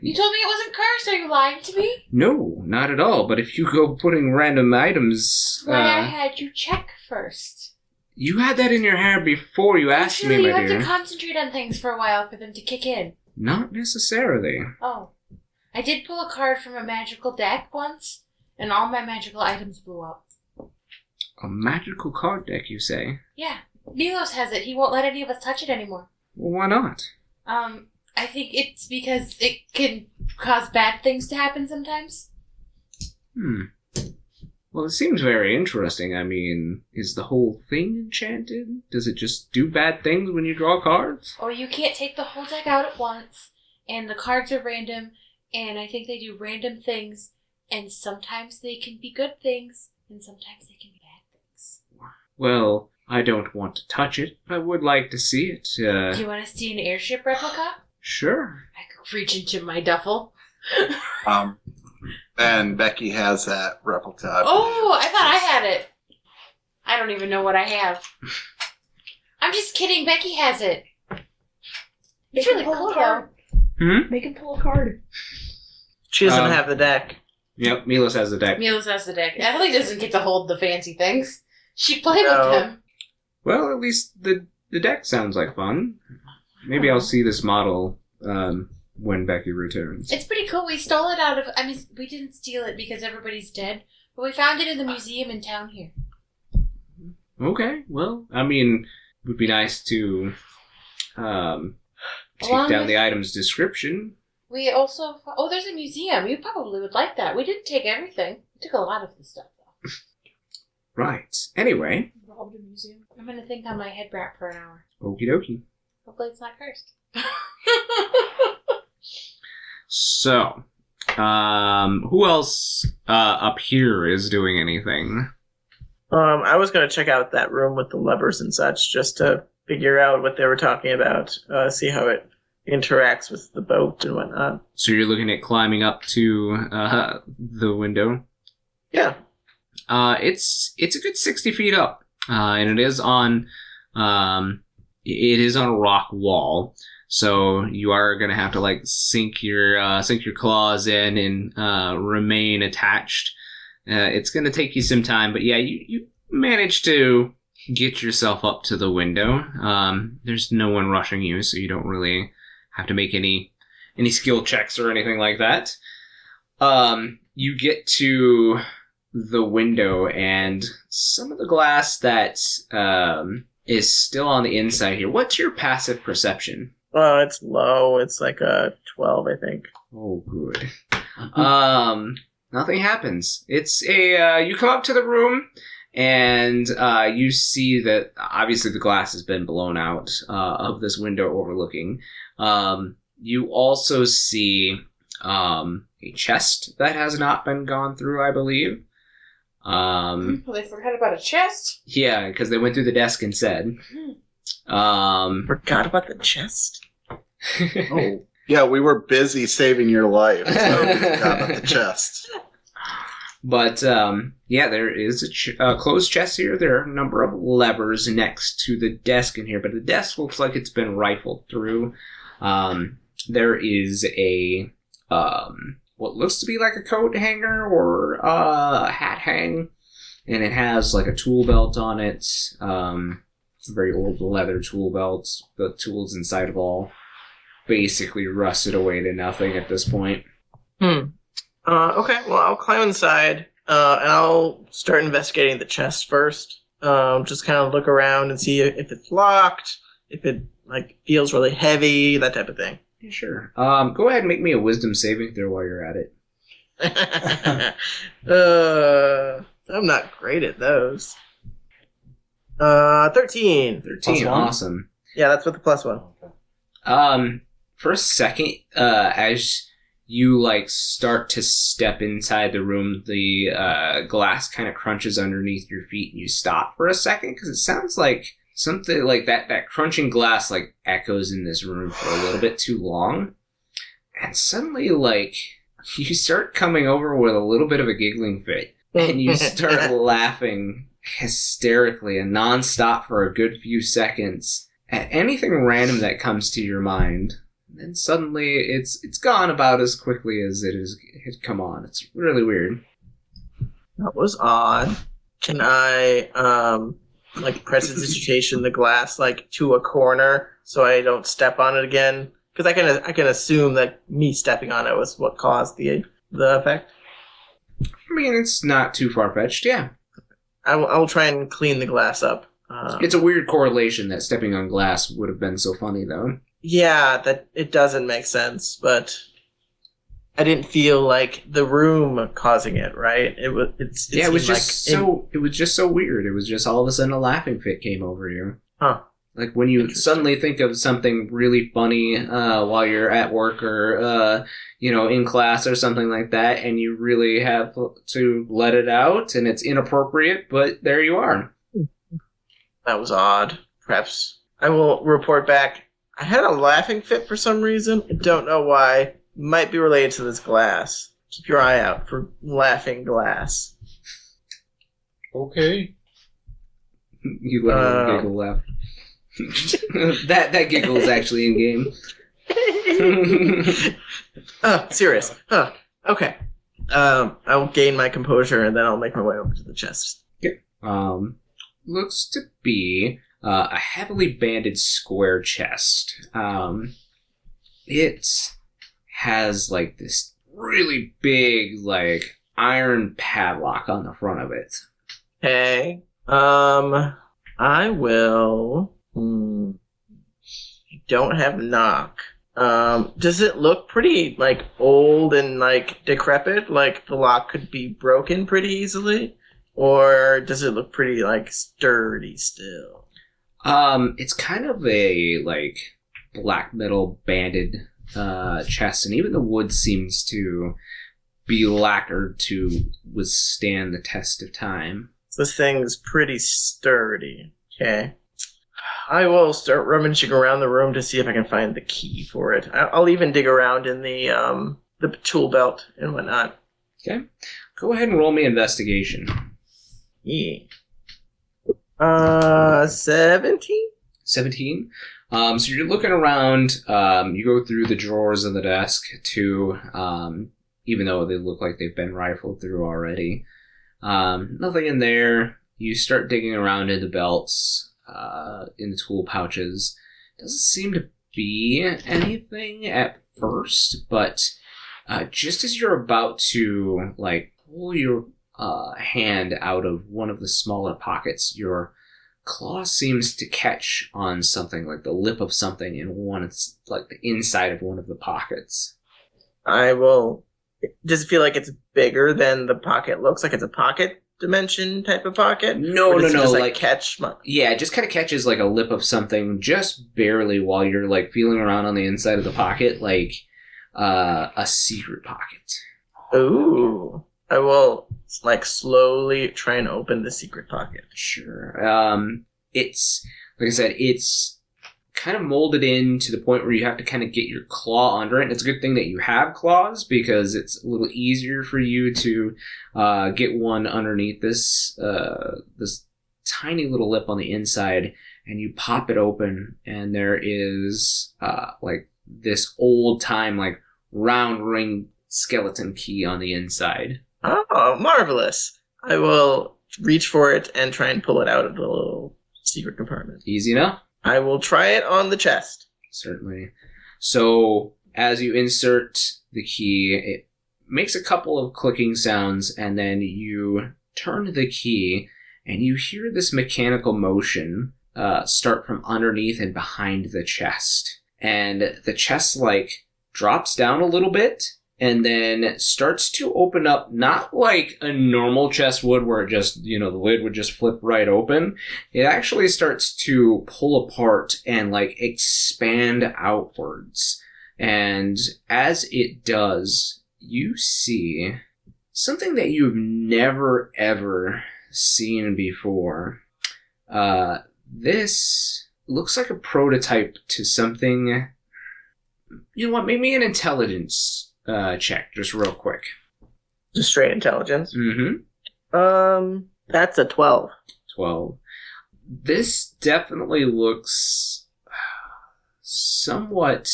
You told me it wasn't cursed. Are you lying to me? No, not at all. But if you go putting random items... Why I had you check first. You had that in your hair before you asked me, Usually my you dear. have to concentrate on things for a while for them to kick in. Not necessarily. Oh. I did pull a card from a magical deck once, and all my magical items blew up. A magical card deck, you say? Yeah. Milos has it. He won't let any of us touch it anymore. Well, why not? I think it's because it can cause bad things to happen sometimes. Well, it seems very interesting. I mean, is the whole thing enchanted? Does it just do bad things when you draw cards? Or you can't take the whole deck out at once, and the cards are random, and I think they do random things, and sometimes they can be good things, and sometimes they can be bad things. Well, I don't want to touch it. I would like to see it. Do you want to see an airship replica? Sure. I could reach into my duffel. And Becky has that replica. Oh, I thought I had it. I don't even know what I have. I'm just kidding. Becky has it. It's really cool, though. Make him pull a card. She doesn't have the deck. Yep, Milos has the deck. Milos has the deck. Ellie doesn't get to hold the fancy things. She played with them. Well, at least the deck sounds like fun. Maybe I'll see this model when Becky returns. It's pretty cool. We stole it out of... I mean, we didn't steal it because everybody's dead, but we found it in the museum in town here. Okay, well, I mean, it would be nice to take down the item's description. We also... Oh, there's a museum. You probably would like that. We didn't take everything. We took a lot of the stuff, though. Right. Anyway. Robbed a museum. I'm going to think on my head wrap for an hour. Okie dokie. Hopefully it's not cursed. So, who else up here is doing anything? I was going to check out that room with the levers and such, just to figure out what they were talking about, see how it interacts with the boat and whatnot. So you're looking at climbing up to the window? Yeah. It's a good 60 feet up, and it is on a rock wall. So you are gonna have to like sink your claws in and remain attached. It's gonna take you some time, but yeah, you managed to get yourself up to the window. There's no one rushing you, so you don't really have to make any skill checks or anything like that. You get to the window, and some of the glass that is still on the inside here. What's your passive perception? It's low. It's like a 12, I think. Oh, good. Nothing happens. It's you come up to the room, and you see that obviously the glass has been blown out of this window overlooking. You also see a chest that has not been gone through, I believe. They forgot about a chest? Yeah, because they went through the desk instead. Forgot about the chest? Oh, yeah, we were busy saving your life, so we forgot about the chest. But, yeah, there is a closed chest here. There are a number of levers next to the desk in here, but the desk looks like it's been rifled through. There is a, what looks to be like a coat hanger or a hat hang, and it has like a tool belt on it. Very old leather tool belt. The tools inside of all basically rusted away to nothing at this point. Okay, well, I'll climb inside, and I'll start investigating the chest first. Just kind of look around and see if it's locked, if it like feels really heavy, that type of thing. Yeah, sure. Go ahead and make me a wisdom saving throw while you're at it. I'm not great at those. 13. 13, awesome. Yeah, that's with the +1. For a second, as you like start to step inside the room, the glass kind of crunches underneath your feet, and you stop for a second because it sounds like something like that crunching glass like echoes in this room for a little bit too long, and suddenly like you start coming over with a little bit of a giggling fit, and you start laughing hysterically and nonstop for a good few seconds at anything random that comes to your mind. And suddenly it's gone about as quickly as it had come on. It's really weird. That was odd. Can I like prestidigitation the glass like to a corner so I don't step on it again? Because I can assume that me stepping on it was what caused the effect. I mean, it's not too far-fetched, yeah. I will try and clean the glass up. It's a weird correlation that stepping on glass would have been so funny, though. Yeah, that it doesn't make sense, but I didn't feel like the room causing it, right? It was just so weird. It was just all of a sudden a laughing fit came over you. Huh. Like when you suddenly think of something really funny while you're at work or in class or something like that, and you really have to let it out, and it's inappropriate, but there you are. That was odd. Perhaps I will report back. I had a laughing fit for some reason. I don't know why. Might be related to this glass. Keep your eye out for laughing glass. Okay. You let a giggle laugh. that giggle is actually in game. Serious. Okay. I will gain my composure and then I'll make my way over to the chest. Okay. Looks to be a heavily banded square chest. it has like this really big like iron padlock on the front of it. Okay. I will. Don't have knock. Does it look pretty like old and like decrepit? Like the lock could be broken pretty easily, or does it look pretty like sturdy still? It's kind of a like black metal banded chest, and even the wood seems to be lacquered to withstand the test of time. So this thing's pretty sturdy. Okay. I will start rummaging around the room to see if I can find the key for it. I'll even dig around in the tool belt and whatnot. Okay. Go ahead and roll me investigation. Yeah. 17? 17. So you're looking around. You go through the drawers of the desk too, even though they look like they've been rifled through already. Nothing in there. You start digging around in the belts, in the tool pouches. Doesn't seem to be anything at first, but just as you're about to like pull your hand out of one of the smaller pockets, your claw seems to catch on something, like the lip of something in one, it's like the inside of one of the pockets. I will. Does it feel like it's bigger than the pocket looks? Like it's a pocket dimension type of pocket? No. Just, like catch. Yeah, it just kind of catches like a lip of something just barely while you're like feeling around on the inside of the pocket, like a secret pocket. Ooh. I will like slowly try and open the secret pocket. Sure. It's like I said, it's kind of molded in to the point where you have to kind of get your claw under it. And it's a good thing that you have claws, because it's a little easier for you to get one underneath this this tiny little lip on the inside, and you pop it open, and there is like this old time like round ring skeleton key on the inside. Oh, marvelous. I will reach for it and try and pull it out of the little secret compartment. Easy enough? I will try it on the chest. Certainly. So as you insert the key, it makes a couple of clicking sounds, and then you turn the key, and you hear this mechanical motion start from underneath and behind the chest. And the chest, like, drops down a little bit, and then starts to open up, not like a normal chest would where it just, the lid would just flip right open. It actually starts to pull apart and like expand outwards. And as it does, you see something that you've never ever seen before. This looks like a prototype to something. You know what? Make me an intelligence check, just real quick. Just straight intelligence? Mm-hmm. That's a 12. 12. This definitely looks somewhat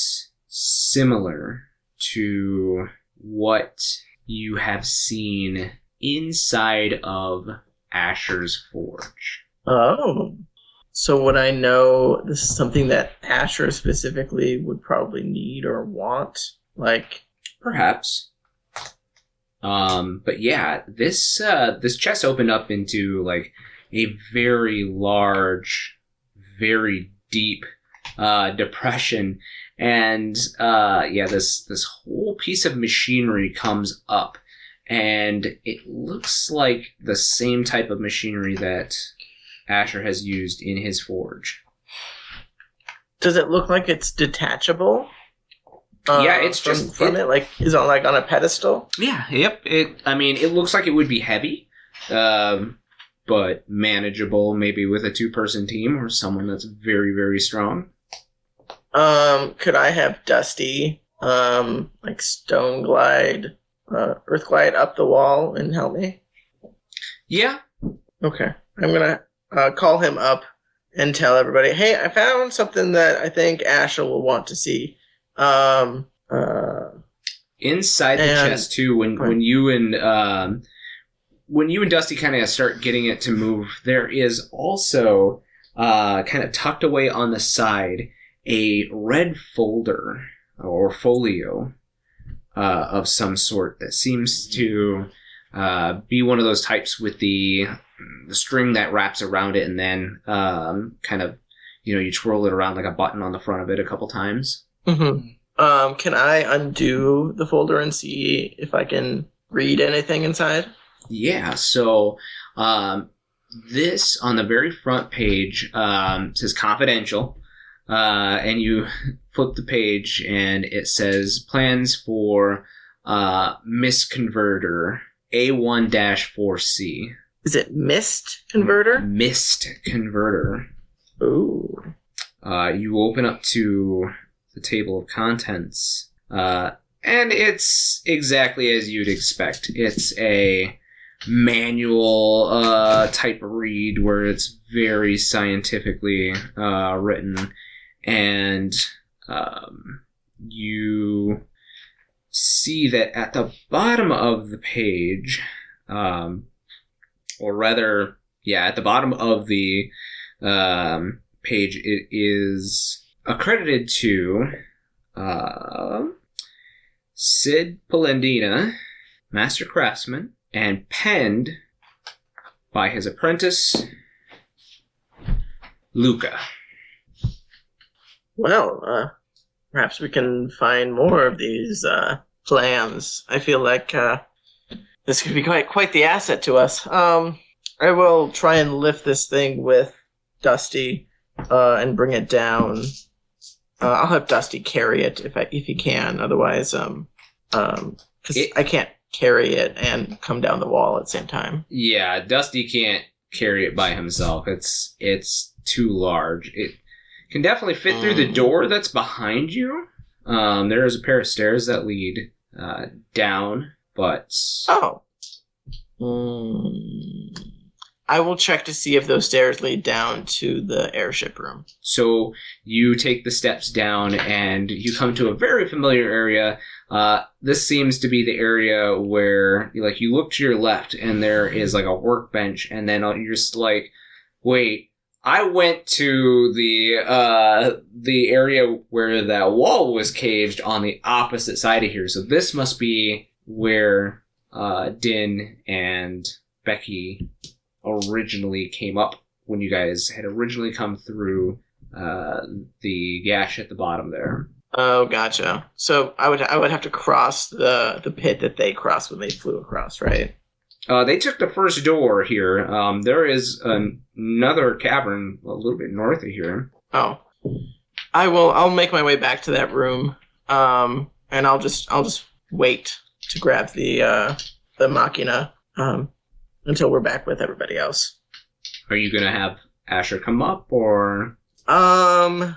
similar to what you have seen inside of Asher's forge. Oh. So would I know this is something that Asher specifically would probably need or want? Like... Perhaps. But yeah, this chest opened up into like a very large, very deep depression, and this whole piece of machinery comes up, and it looks like the same type of machinery that Asher has used in his forge. Does it look like it's detachable? Yeah, it's just from it. Like, is it like on a pedestal? Yeah, yep. It looks like it would be heavy, but manageable, maybe with a 2-person team or someone that's very, very strong. Could I have Dusty, like stone glide, earth glide up the wall and help me? Yeah. Okay, I'm gonna call him up and tell everybody, hey, I found something that I think Asher will want to see. Inside the chest too, when you and Dusty kind of start getting it to move, there is also kind of tucked away on the side a red folder or folio of some sort that seems to be one of those types with the string that wraps around it, and then kind of, you twirl it around like a button on the front of it a couple times. Mm-hmm. Can I undo the folder and see if I can read anything inside? Yeah, so this on the very front page says confidential, and you flip the page and it says plans for misconverter A1-4C. Is it mist converter? Mist converter. Ooh. You open up to the table of contents, and it's exactly as you'd expect. It's a manual type read where it's very scientifically written, and you see that at the bottom of the page, or rather, at the bottom of the page, it is accredited to Sid Polendina, Master Craftsman, and penned by his apprentice, Luca. Well, perhaps we can find more of these plans. I feel like this could be quite the asset to us. I will try and lift this thing with Dusty and bring it down. I'll have Dusty carry it if he can. Otherwise, because I can't carry it and come down the wall at the same time. Yeah, Dusty can't carry it by himself. It's too large. It can definitely fit through the door that's behind you. There is a pair of stairs that lead down, but... Oh. I will check to see if those stairs lead down to the airship room. So you take the steps down and you come to a very familiar area. This seems to be the area where you look to your left and there is like a workbench, and then you're just like, wait, I went to the area where that wall was caved on the opposite side of here. So this must be where Din and Becky originally came up when you guys had originally come through the gash at the bottom there. Oh, gotcha. So I would have to cross the pit that they crossed when they flew across, right? They took the first door here. There is another cavern a little bit north of here. Oh, I'll make my way back to that room, and I'll just wait to grab the machina until we're back with everybody else. Are you gonna have Asher come up, or? Yeah,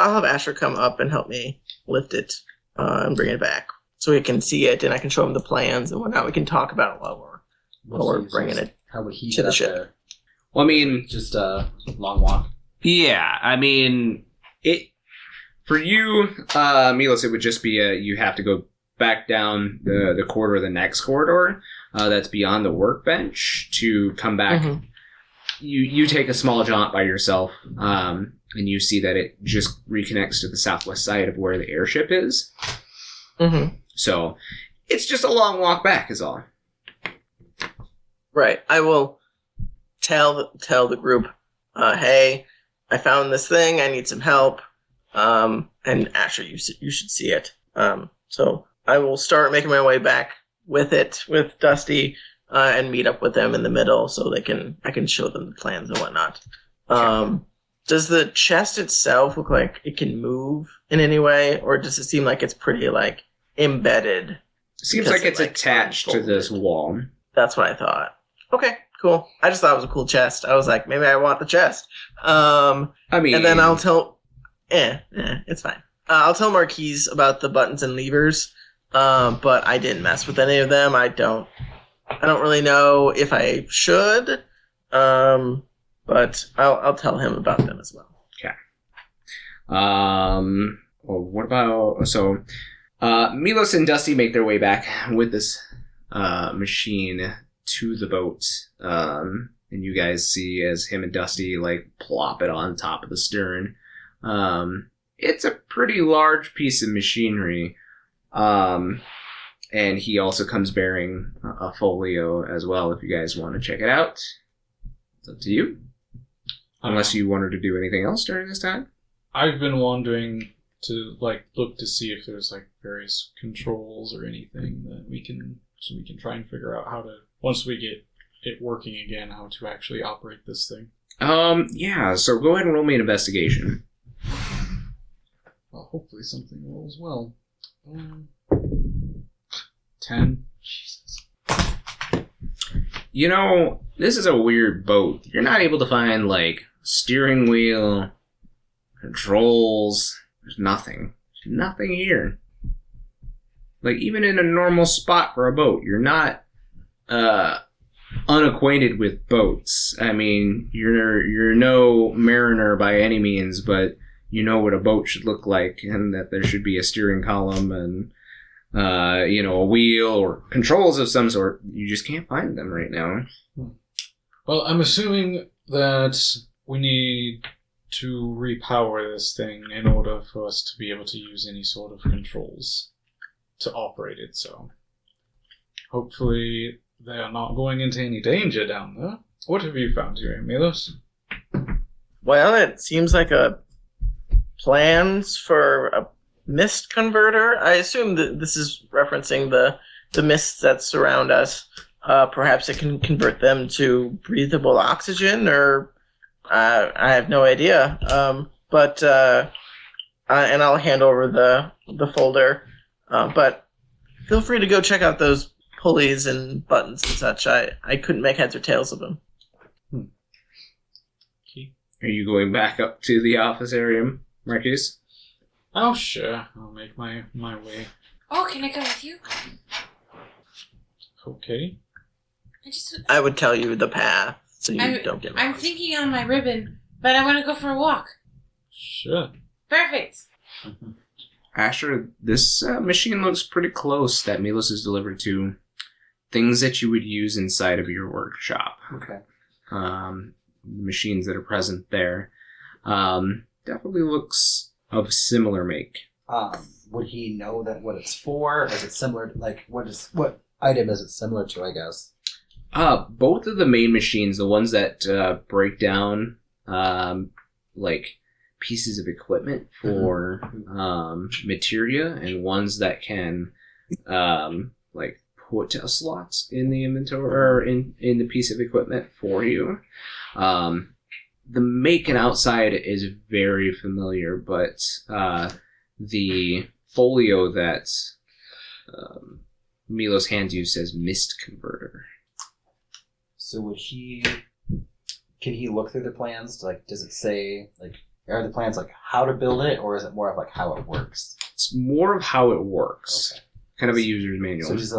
I'll have Asher come up and help me lift it and bring it back, so he can see it and I can show him the plans and whatnot. We can talk about it while we're bringing it How would he to the ship. there? Well, I mean, Just a long walk. yeah. I mean, it for you, Milos. It would just be you have to go back down the corridor, the next corridor that's beyond the workbench to come back. Mm-hmm. You take a small jaunt by yourself, and you see that it just reconnects to the southwest side of where the airship is. Mm-hmm. So it's just a long walk back, is all. Right. I will tell the group, hey, I found this thing. I need some help. And Asher, you should see it. So I will start making my way back with Dusty, and meet up with them in the middle so I can show them the plans and whatnot. Does the chest itself look like it can move in any way, or does it seem like it's pretty embedded? Seems like it's attached to this wall. That's what I thought. Okay, cool. I just thought it was a cool chest. I was like, maybe I want the chest. I mean, and then I'll tell. It's fine. I'll tell Marquies about the buttons and levers. But I didn't mess with any of them. I don't really know if I should. But I'll tell him about them as well. Okay. Well, what about Milos and Dusty make their way back with this machine to the boat. And you guys see as him and Dusty plop it on top of the stern. it's a pretty large piece of machinery. And he also comes bearing a folio as well if you guys want to check it out. It's up to you. Unless you wanted to do anything else during this time. I've been wondering to look to see if there's various controls or anything that we can try and figure out how to, once we get it working again, how to actually operate this thing. Yeah, so go ahead and roll me an investigation. Well, hopefully something rolls well. 10. Jesus. You know, this is a weird boat. You're not able to find, steering wheel, controls. There's nothing. There's nothing here. Even in a normal spot for a boat, you're not, unacquainted with boats. I mean, you're no mariner by any means, but you know what a boat should look like, and that there should be a steering column and a wheel or controls of some sort. You just can't find them right now. Well, I'm assuming that we need to repower this thing in order for us to be able to use any sort of controls to operate it, so hopefully they are not going into any danger down there. What have you found here, Milos? Well, it seems like plans for a mist converter. I assume that this is referencing the mists that surround us. Perhaps it can convert them to breathable oxygen, or I have no idea. But I'll hand over the folder. But feel free to go check out those pulleys and buttons and such. I couldn't make heads or tails of them. Are you going back up to the office area, Marquies? Oh, sure. I'll make my way. Oh, can I come with you? Okay. I would tell you the path so you don't get lost. I'm thinking on my ribbon, but I want to go for a walk. Sure. Perfect. Asher, this machine looks pretty close that Milos has delivered to things that you would use inside of your workshop. Okay. The machines that are present there. Definitely looks of similar make. Would he know that what it's for? Is it similar? What item is it similar to? I guess. Both of the main machines, the ones that break down pieces of equipment for materia, and ones that can put slots in the inventory or in the piece of equipment for you. The make and outside is very familiar, but the folio that Milos hands you says mist converter. So can he look through the plans? Does it say, are the plans how to build it, or is it more of how it works? It's more of how it works. Okay. Kind of a user's manual. So just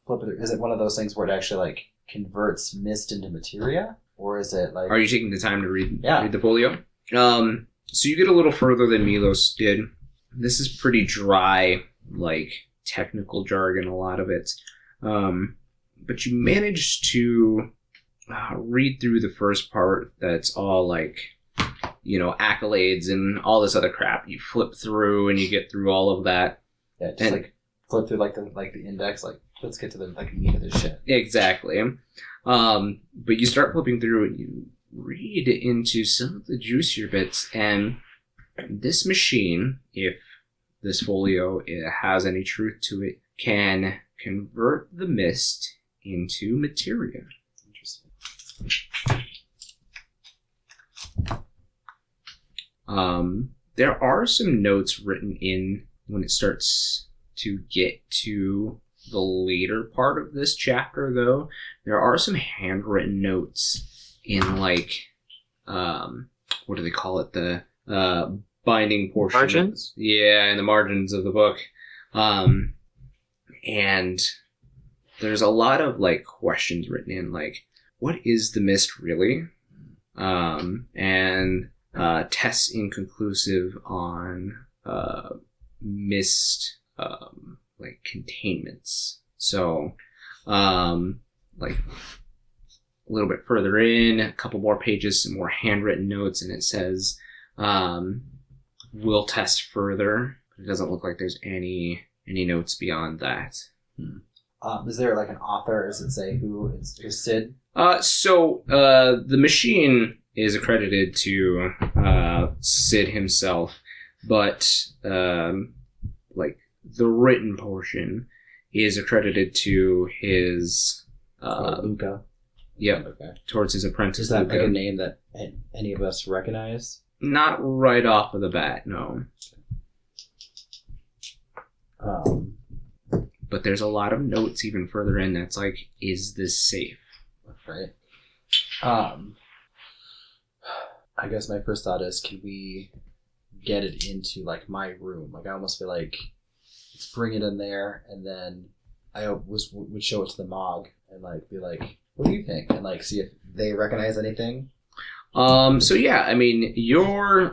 flip it. Is it one of those things where it actually converts mist into materia? Or is it Are you taking the time to read the folio? So you get a little further than Milos did. This is pretty dry, technical jargon, a lot of it. But you managed to read through the first part that's all accolades and all this other crap. You flip through and you get through all of that. Yeah, just flip through the index, let's get to the meat of this shit. Exactly. But you start flipping through and you read into some of the juicier bits, and this machine, if this folio has any truth to it, can convert the mist into materia. Interesting. There are some notes written in when it starts to get to the later part of this chapter, though. There are some handwritten notes in what do they call it? The binding portion. Margins? Yeah, in the margins of the book. And there's a lot of questions written in, what is the mist really? And tests inconclusive on mist containments. So a little bit further in, a couple more pages, some more handwritten notes, and it says we'll test further. It doesn't look like there's any notes beyond that. Is there like an author? Does it say who is Sid? So the machine is accredited to Sid himself, but like the written portion is accredited to his Luca. Yep, Okay. towards his apprentice. Is that Luca. like a name that any of us recognize? Not right off of the bat, no. But there's a lot of notes even further in that's like, is this safe? Right. I guess my first thought is, can we get it into like my room? Like I almost feel like let's bring it in there, and then I would show it to the Mog and like be like, what do you think? And like see if they recognize anything. So yeah, I mean,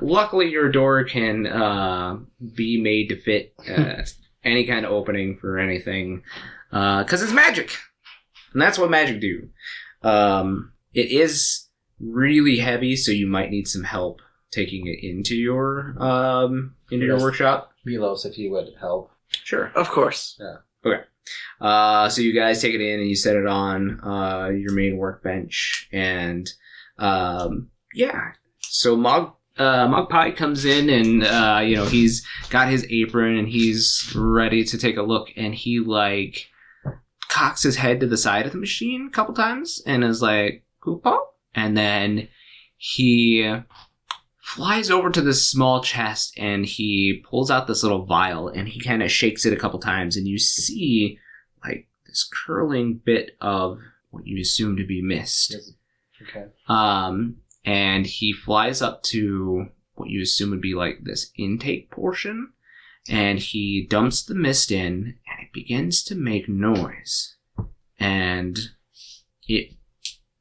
luckily your door can be made to fit any kind of opening for anything, because it's magic, and that's what magic do. It is really heavy, so you might need some help taking it into your workshop. Milos, if he would help. Sure. Of course. Yeah. Okay. So you guys take it in and you set it on your main workbench, and yeah. So Magpie comes in, and he's got his apron and he's ready to take a look, and he like cocks his head to the side of the machine a couple times and is like, "Coupon," and then he flies over to this small chest and he pulls out this little vial and he kind of shakes it a couple times, and you see like this curling bit of what you assume to be mist. Okay. And he flies up to what you assume would be like this intake portion, and he dumps the mist in, and it begins to make noise, and it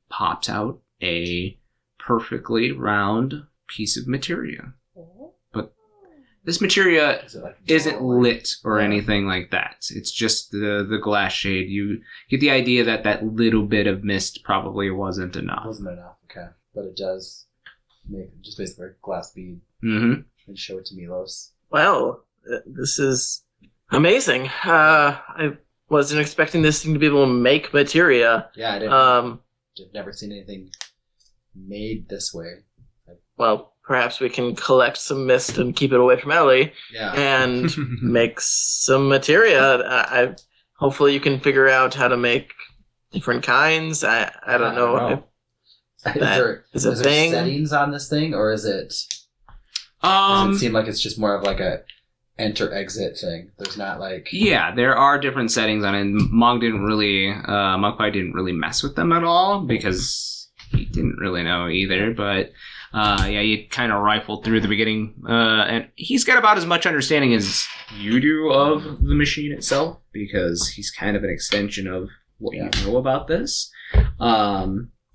pops out a perfectly round piece of materia. But this materia isn't lit or anything like that. It's just the glass shade. You get the idea that that little bit of mist probably wasn't enough. Wasn't enough. Okay. But it does make just basically a glass bead Mm-hmm. and show it to Milos. Well, this is amazing. I wasn't expecting this thing to be able to make materia. Yeah, I didn't. Um, I've never seen anything made this way. well, perhaps we can collect some mist and keep it away from Ellie Yeah. and make some materia. Hopefully you can figure out how to make different kinds. I don't know. Is a there thing? settings on this thing, or is it? Does it seem like it's just more of like a enter exit thing? There's not like. Yeah, there are different settings on it. Magpie didn't really mess with them at all because he didn't really know either. But yeah, you kind of rifled through the beginning, and he's got about as much understanding as you do of the machine itself because he's kind of an extension of what you know about this.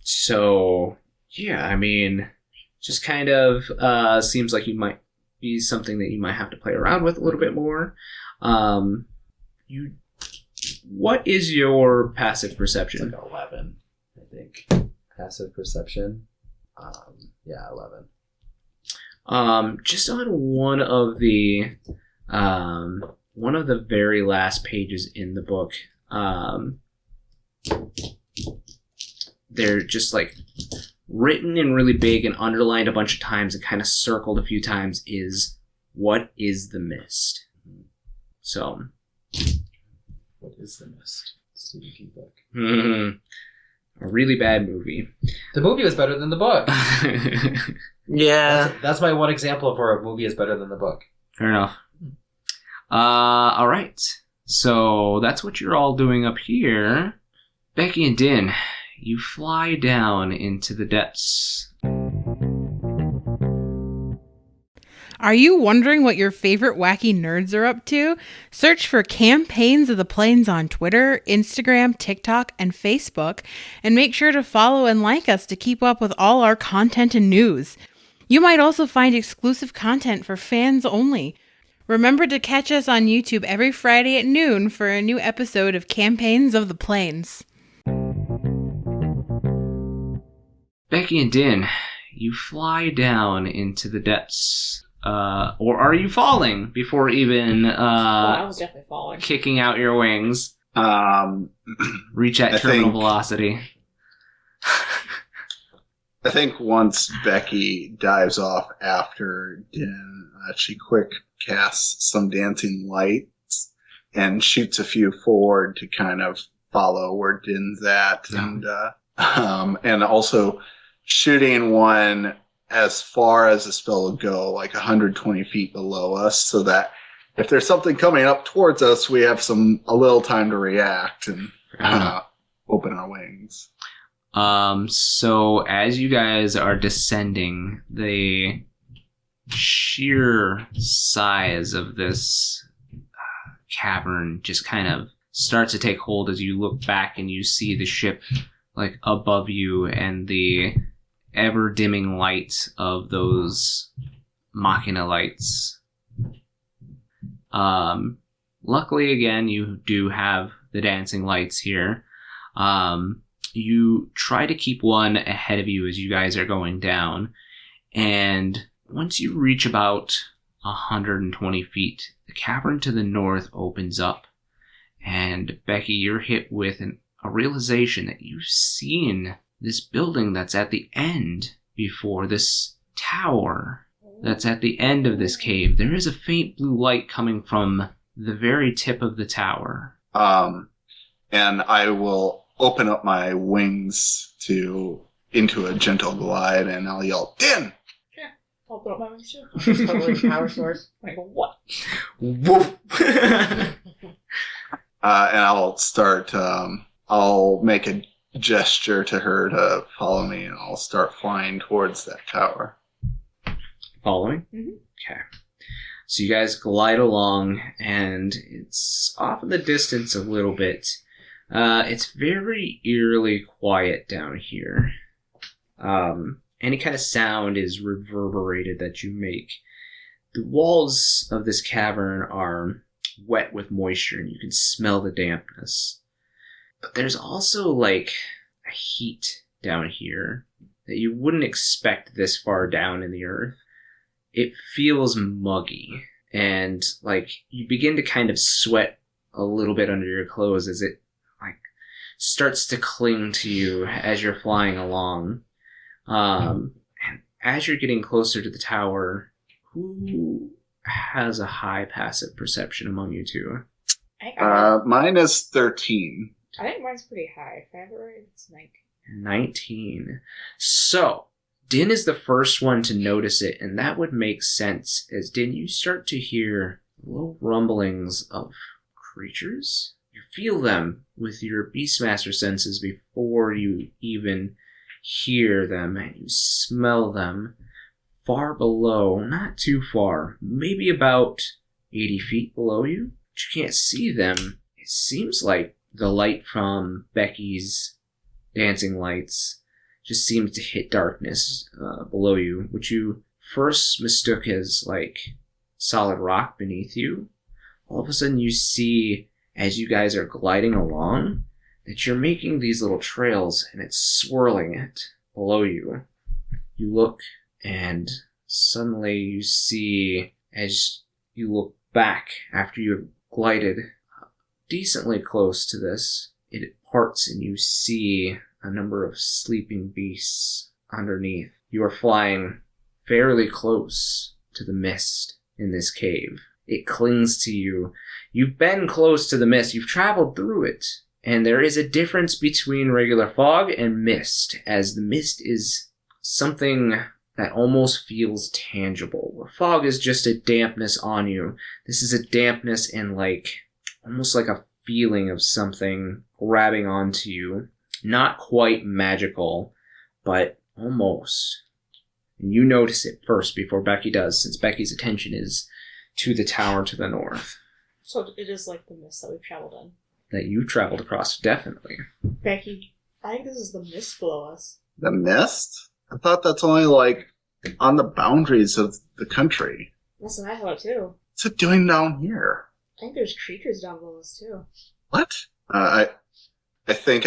So yeah, I mean, just kind of seems like you might be something that you might have to play around with a little bit more. What is your passive perception? It's like 11, I think. Passive perception. Yeah, 11. Just on one of the very last pages in the book, they're just like written in really big and underlined a bunch of times and kind of circled a few times is, what is the mist? So. What is the mist? Stephen King book. A really bad movie. The movie was better than the book. Yeah. That's my one example of where a movie is better than the book. Fair enough. All right. So that's what you're all doing up here. Becky and Din, you fly down into the depths. Are you wondering what your favorite wacky nerds are up to? Search for Campaigns of the Plains on Twitter, Instagram, TikTok, and Facebook, and make sure to follow and like us to keep up with all our content and news. You might also find exclusive content for fans only. Remember to catch us on YouTube every Friday at noon for a new episode of Campaigns of the Plains. Becky and Din, you fly down into the depths or are you falling before even I was definitely falling. kicking out your wings? Reach at I terminal think- velocity. I think once Becky dives off after Din, she quick casts some dancing lights and shoots a few forward to kind of follow where Din's at, and also shooting one as far as the spell will go, like 120 feet below us, so that if there's something coming up towards us, we have a little time to react and open our wings. So as you guys are descending, the sheer size of this cavern just kind of starts to take hold as you look back and you see the ship like above you and the ever dimming light of those machina lights. Luckily, again, you do have the dancing lights here. You try to keep one ahead of you as you guys are going down, and once you reach about 120 feet, the cavern to the north opens up, and Becky, you're hit with a realization that you've seen this building that's at the end before, this tower that's at the end of this cave. There is a faint blue light coming from the very tip of the tower. And I will open up my wings into a gentle glide, and I'll yell, "Din!" I'll put up my wings too. Just totally power source. I go, what? Woof! And I'll start, I'll make a gesture to her to follow me, and I'll start flying towards that tower. Following? Mhm. Okay. So you guys glide along, and it's off in the distance a little bit. It's very eerily quiet down here. Any kind of sound is reverberated that you make. The walls of this cavern are wet with moisture, and you can smell the dampness. But there's also, like, a heat down here that you wouldn't expect this far down in the earth. It feels muggy, and, like, you begin to kind of sweat a little bit under your clothes as it, like, starts to cling to you as you're flying along. And as you're getting closer to the tower, who has a high passive perception among you two? Mine is 13. I think mine's pretty high. If I have it right, it's 19. 19. So, Din is the first one to notice it, and that would make sense, as Din, you start to hear low rumblings of creatures. You feel them with your Beastmaster senses before you even hear them, and you smell them far below, not too far, maybe about 80 feet below you. But you can't see them. It seems like the light from Becky's dancing lights just seems to hit darkness below you, which you first mistook as like solid rock beneath you. All of a sudden you see, as you guys are gliding along, that you're making these little trails, and it's swirling it below you. You look, and suddenly you see, as you look back after you have glided decently close to this, it parts, and you see a number of sleeping beasts underneath. You are flying fairly close to the mist in this cave. It clings to you. You've been close to the mist. You've traveled through it. And there is a difference between regular fog and mist, as the mist is something that almost feels tangible, where fog is just a dampness on you. This is a dampness and like almost like a feeling of something grabbing onto you. Not quite magical, but almost. And you notice it first before Becky does, since Becky's attention is to the tower to the north. So it is like the mist that we've traveled in. That you traveled across, definitely. Becky, I think this is the mist below us. The mist? I thought that's only like on the boundaries of the country. That's what I thought too. What's it doing down here? I think there's creatures down below us too. What? I think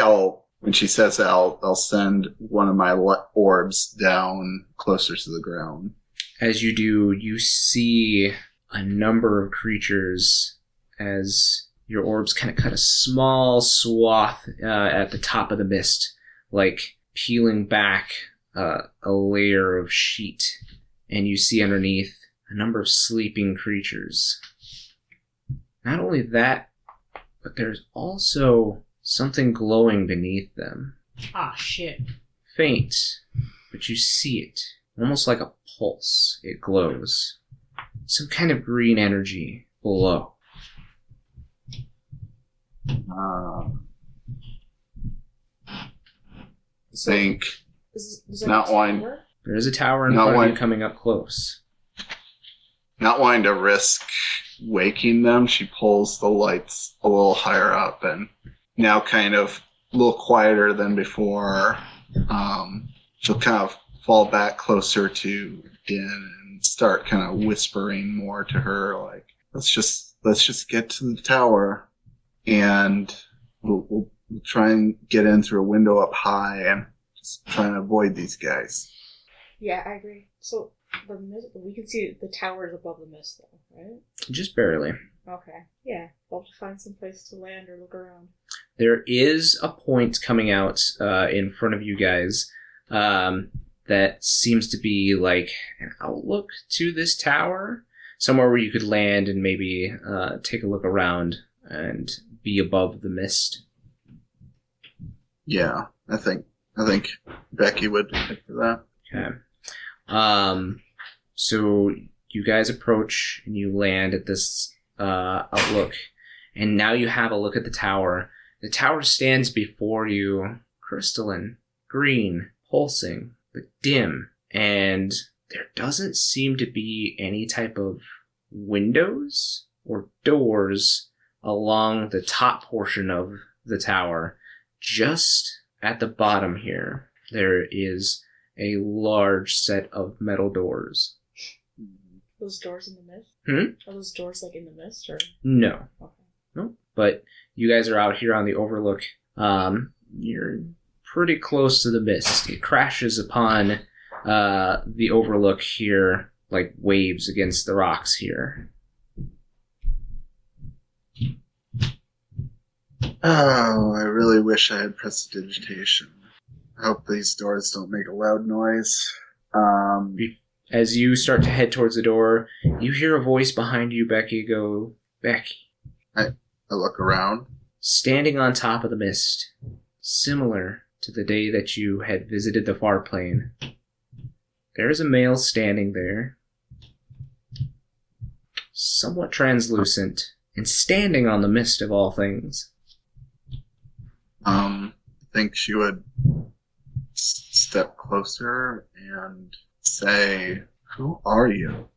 when she says that, I'll send one of my orbs down closer to the ground. As you do, you see a number of creatures as your orbs kind of cut a small swath at the top of the mist, like peeling back a layer of sheet, and you see underneath a number of sleeping creatures. Not only that, but there's also something glowing beneath them. Ah, shit. Faint, but you see it. Almost like a pulse. It glows. Some kind of green energy below. Think Is that not a wine. tower? There is a tower in Not front of one. you coming up close. not wanting to risk waking them, she pulls the lights a little higher up and now kind of a little quieter than before. She'll kind of fall back closer to Din and start kind of whispering more to her, like, let's just get to the tower and we'll try and get in through a window up high and just try and avoid these guys. Yeah, I agree. So the mist, we can see the towers above the mist, though, right? Just barely. Okay. Yeah, we'll have to find some place to land or look around. There is a point coming out in front of you guys that seems to be like an outlook to this tower. Somewhere where you could land and maybe take a look around and be above the mist. Yeah, I think Becky would head for that. Okay. So you guys approach and you land at this outlook, and now you have a look at the tower. The tower stands before you, crystalline, green, pulsing, but dim, and there doesn't seem to be any type of windows or doors along the top portion of the tower. Just at the bottom here, there is a large set of metal doors. Those doors in the mist? Hmm? Are those doors like in the mist or? No. Okay. No. But you guys are out here on the overlook. You're pretty close to the mist. It crashes upon the overlook here like waves against the rocks here. Oh, I really wish I had prestidigitation. I hope these doors don't make a loud noise. As you start to head towards the door, you hear a voice behind you, Becky, go, Becky. I look around. Standing on top of the mist, similar to the day that you had visited the far plane, there is a male standing there, somewhat translucent, and standing on the mist of all things. I think she would step closer and say, "Who are you?"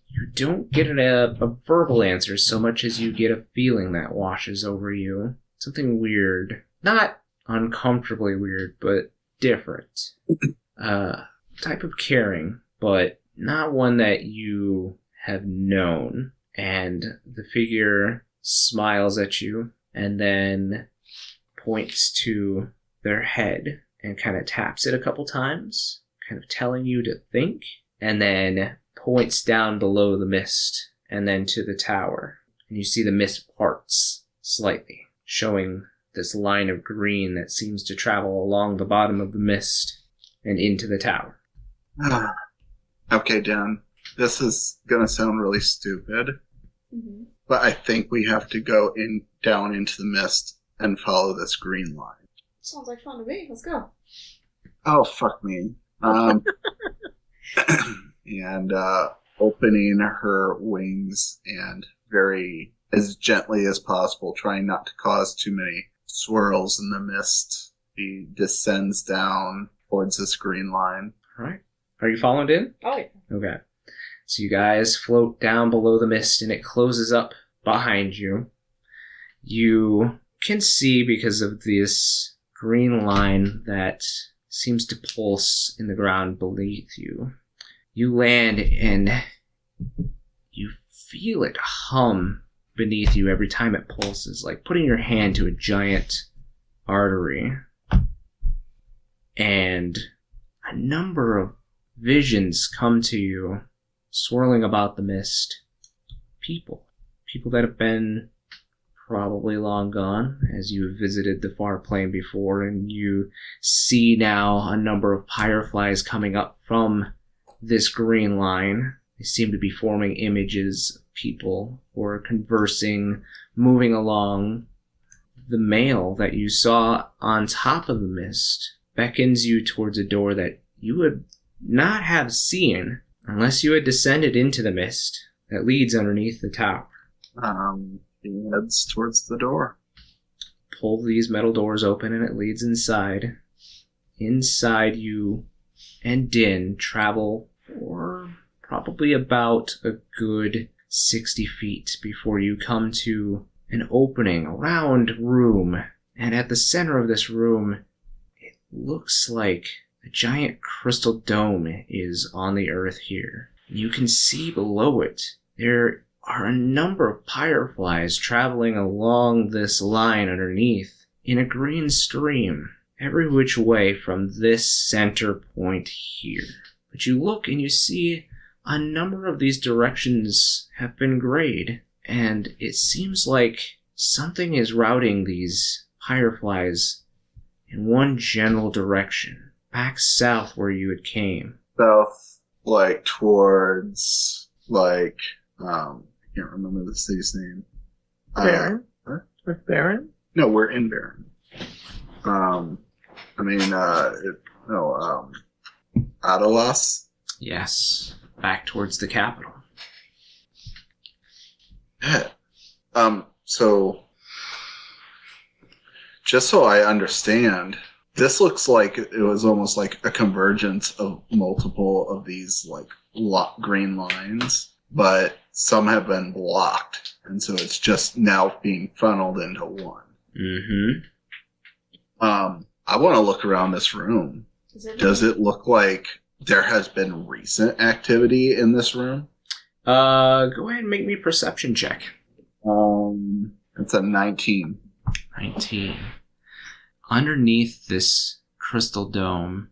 You don't get a verbal answer so much as you get a feeling that washes over you. Something weird. Not uncomfortably weird, but different. Type of caring, but not one that you have known. And the figure smiles at you and then points to their head and kind of taps it a couple times, kind of telling you to think, and then points down below the mist and then to the tower. And you see the mist parts slightly, showing this line of green that seems to travel along the bottom of the mist and into the tower. Okay, Dan, this is gonna sound really stupid, but I think we have to go down into the mist and follow this green line. Sounds like fun to me. Let's go. Oh, fuck me. And opening her wings and very, as gently as possible, trying not to cause too many swirls in the mist, he descends down towards this green line. All right. Are you following in? Oh, yeah. Okay. So you guys float down below the mist and it closes up behind you. You can see, because of this green line that seems to pulse in the ground beneath you, you land and you feel it hum beneath you every time it pulses, like putting your hand to a giant artery. And a number of visions come to you, swirling about the mist. People that have been probably long gone, as you have visited the far plane before, and you see now a number of fireflies coming up from this green line. They seem to be forming images of people who are conversing, moving along. The male that you saw on top of the mist beckons you towards a door that you would not have seen unless you had descended into the mist that leads underneath the tower. He heads towards the door. Pull these metal doors open and it leads inside. Inside, you and Din travel for probably about a good 60 feet before you come to an opening, a round room. And at the center of this room, it looks like a giant crystal dome is on the earth here. You can see below it, there are a number of fireflies traveling along this line underneath in a green stream, every which way from this center point here. But you look and you see a number of these directions have been grayed, and it seems like something is routing these fireflies in one general direction, back south where you had came. South, like towards, like, I can't remember the city's name. Baron? What? With Baron? No, we're in Baron. Adalas? Yes, back towards the capital. Yeah. So, just so I understand, this looks like it was almost like a convergence of multiple of these, like, green lines, but some have been blocked, and so it's just now being funneled into one. Mm-hmm. I want to look around this room. Does it look like there has been recent activity in this room? Go ahead and make me a perception check. It's a 19. 19. Underneath this crystal dome,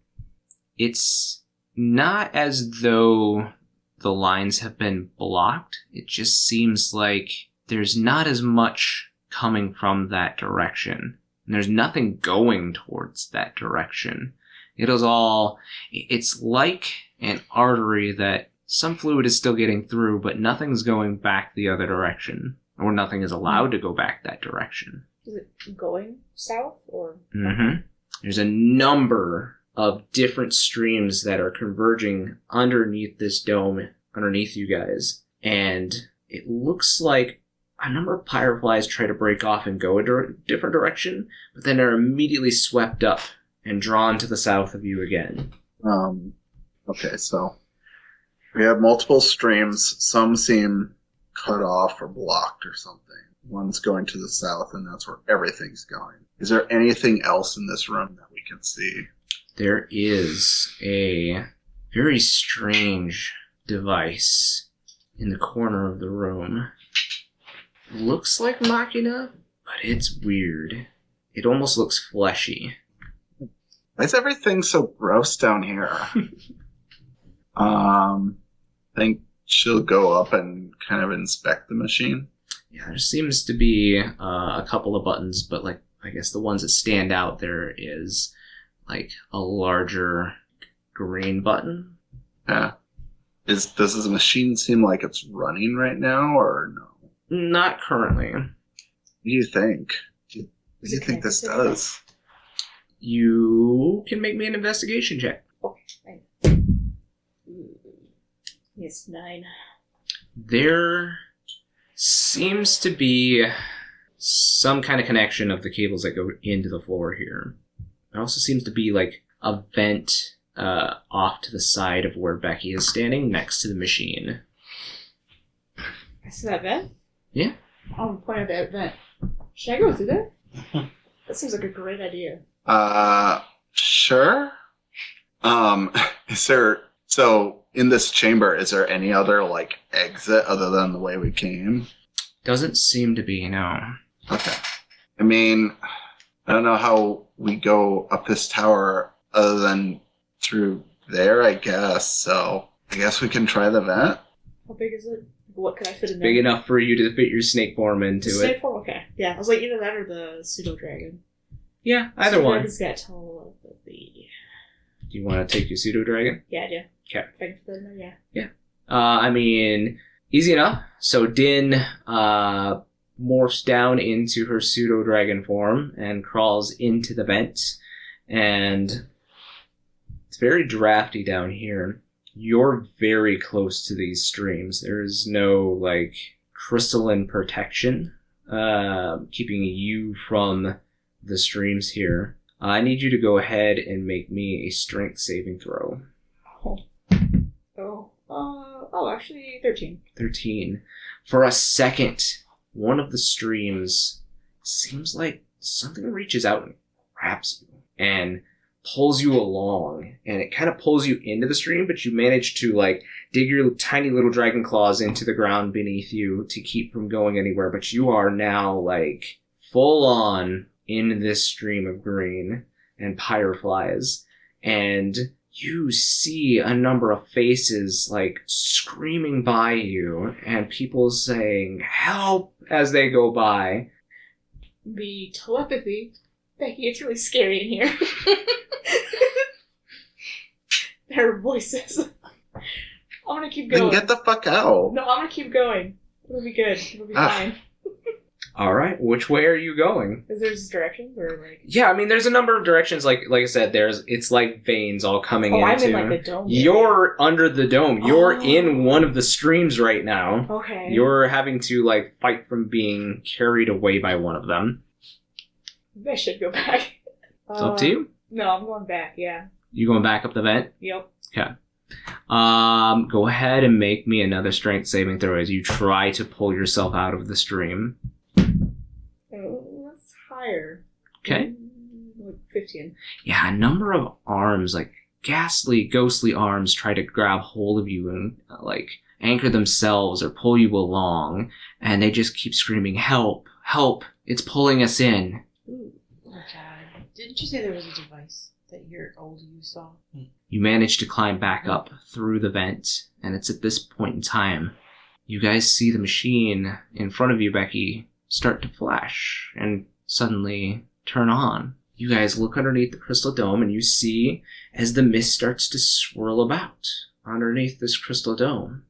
it's not as though the lines have been blocked. It just seems like there's not as much coming from that direction. And there's nothing going towards that direction. It's like an artery that some fluid is still getting through, but nothing's going back the other direction. Or nothing is allowed to go back that direction. Is it going south or? Mm-hmm. There's a number of different streams that are converging underneath this dome, underneath you guys. And it looks like a number of fireflies try to break off and go a different direction, but then are immediately swept up and drawn to the south of you again. Okay, so we have multiple streams. Some seem cut off or blocked or something. One's going to the south, and that's where everything's going. Is there anything else in this room that we can see? There is a very strange device in the corner of the room. Looks like machina, but it's weird. It almost looks fleshy. Why is everything so gross down here? I think she'll go up and kind of inspect the machine. Yeah, there seems to be a couple of buttons, but like I guess the ones that stand out there is like a larger green button. Yeah. Does this machine seem like it's running right now, or no? Not currently. What do you think? What do you think this does? You can make me an investigation check. Okay. Yes, 9. There seems to be some kind of connection of the cables that go into the floor here. There also seems to be like a vent off to the side of where Becky is standing next to the machine. I see that vent? Yeah. I'm pointing at that vent. Should I go through there? That seems like a great idea. Sure. So in this chamber, is there any other like exit other than the way we came? Doesn't seem to be, no. Okay. I mean, I don't know how we go up this tower other than through there, I guess. So I guess we can try the vent. How big is it? What could I fit in there? Big enough for you to fit your snake form into it. Snake form? Okay. Yeah, I was like, either that or the pseudo dragon. Yeah, either one. Dragon's got telepathy. Do you want to take your pseudo dragon? Yeah, I do. Okay. If I can fit in there, yeah. I mean, easy enough. So Din morphs down into her pseudo dragon form and crawls into the vent. And it's very drafty down here. You're very close to these streams. There's no, like, crystalline protection keeping you from the streams here. I need you to go ahead and make me a strength saving throw. Actually, 13. 13. For a second, one of the streams seems like something reaches out and grabs you and pulls you along, and it kind of pulls you into the stream, but you manage to, like, dig your tiny little dragon claws into the ground beneath you to keep from going anywhere, but you are now, like, full on in this stream of green and pyreflies, and you see a number of faces, like, screaming by you, and people saying, "Help!" as they go by. The telepathy. Becky, it's really scary in here. Their voices. I'm gonna keep Then going. get the fuck out. No, I'm gonna keep going. It'll be good. It'll be fine. Alright, which way are you going? Is there just directions or like? Yeah, I mean, there's a number of directions. Like I said, it's like veins all coming into. I'm in like the dome. You're under the dome. You're in one of the streams right now. Okay. You're having to, like, fight from being carried away by one of them. I should go back. It's up to you. No, I'm going back. Yeah. You going back up the vent? Yep. Okay. Go ahead and make me another strength saving throw as you try to pull yourself out of the stream. Oh, that's higher. Okay. Like 15. Yeah, a number of arms, like ghastly, ghostly arms, try to grab hold of you and, like, anchor themselves or pull you along, and they just keep screaming, "Help! Help! It's pulling us in." Ooh. Oh, God. Didn't you say there was a device that your old you saw? You manage to climb back up through the vent, and it's at this point in time you guys see the machine in front of you, Becky, start to flash and suddenly turn on. You guys look underneath the crystal dome, and you see, as the mist starts to swirl about underneath this crystal dome,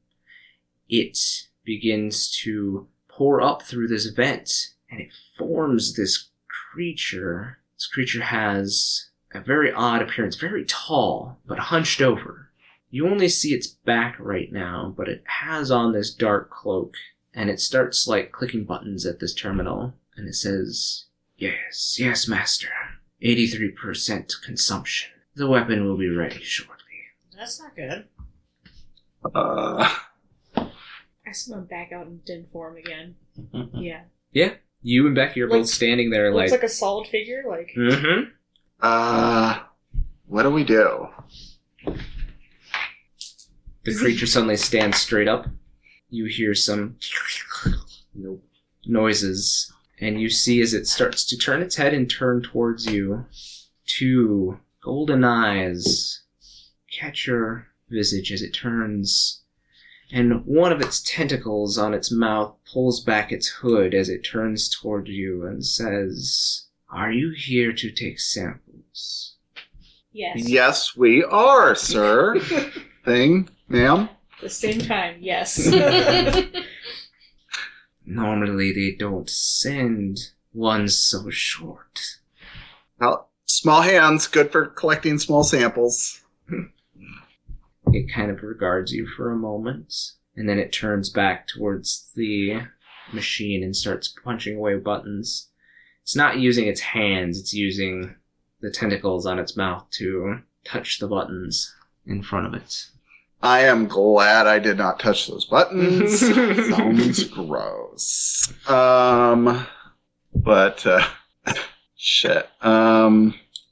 it begins to pour up through this vent, and it forms this creature. This creature has a very odd appearance, very tall, but hunched over. You only see its back right now, but it has on this dark cloak, and it starts, like, clicking buttons at this terminal, and it says, Yes, master. 83% consumption. The weapon will be ready shortly." That's not good. I swim back out in Din form again. Yeah. Yeah, you and Becky are Like- both standing there, Looks like... like a solid figure. Like. Mm-hmm. What do we do? The creature suddenly stands straight up. You hear some noises, and you see as it starts to turn its head and turn towards you, two golden eyes catch your visage as it turns, and one of its tentacles on its mouth pulls back its hood as it turns toward you and says, "Are you here to take samples?" Yes. Yes, we are, sir. Thing, ma'am. At the same time, yes. Normally they don't send one so short. Well, small hands, good for collecting small samples. It kind of regards you for a moment, and then it turns back towards the machine and starts punching away buttons. It's not using its hands, it's using the tentacles on its mouth to touch the buttons in front of it. I am glad I did not touch those buttons. Sounds gross. Shit.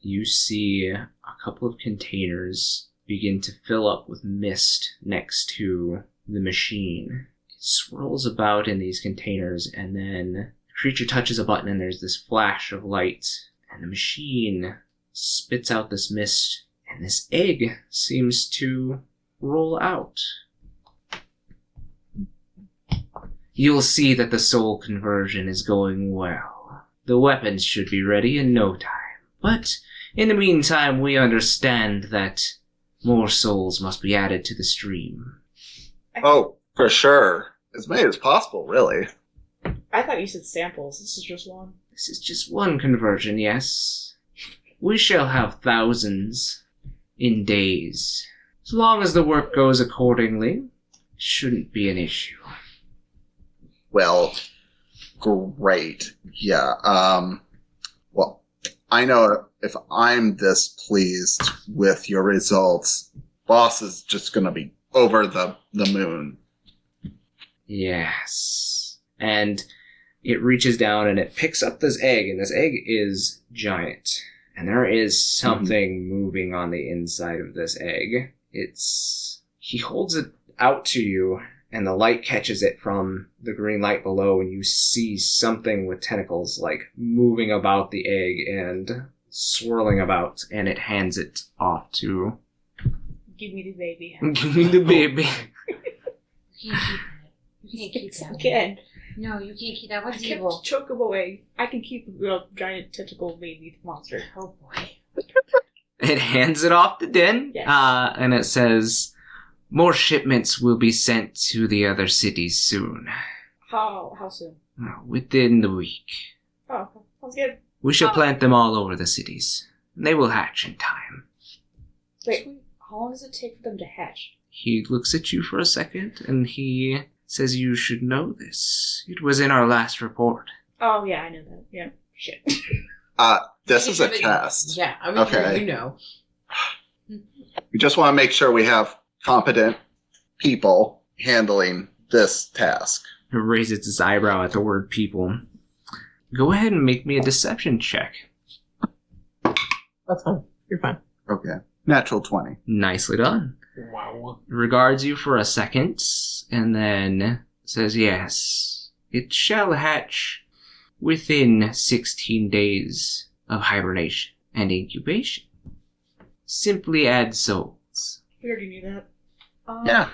You see a couple of containers begin to fill up with mist next to the machine. It swirls about in these containers, and then the creature touches a button and there's this flash of light, and the machine spits out this mist And this egg seems to roll out. You'll see that the soul conversion is going well. The weapons should be ready in no time. But in the meantime, we understand that more souls must be added to the stream. Oh, for sure. As many as possible, really. I thought you said samples. This is just one. This is just one conversion, yes. We shall have thousands in days. As long as the work goes accordingly, shouldn't be an issue. Well, great. Yeah. Well, I know if I'm this pleased with your results, boss is just going to be over the moon. Yes. And it reaches down and it picks up this egg, and this egg is giant. And there is something moving on the inside of this egg. He holds it out to you, and the light catches it from the green light below, and you see something with tentacles, like, moving about the egg and swirling about, and it hands it off to... Give me the baby. Give me the baby. You can't keep Yes, that. I can. No, you can't keep that. I One's kept evil. Chocobo egg. I can keep a giant tentacle baby monster. Oh boy. It hands it off to Din, Yes. and it says, more shipments will be sent to the other cities soon. How soon? Within the week. Oh, sounds good. We shall plant them all over the cities. They will hatch in time. Wait, how long does it take for them to hatch? He looks at you for a second, and he says you should know this. It was in our last report. Oh, yeah, I know that. Yeah, shit. This is a test. Yeah, I was sure Okay. you know. We just want to make sure we have competent people handling this task. He raises his eyebrow at the word people. Go ahead and make me a deception check. That's fine. You're fine. Okay. Natural 20. Nicely done. Wow. Regards you for a second, and then says, yes, it shall hatch within 16 days of hibernation and incubation. Simply add souls. We already knew that. Yeah.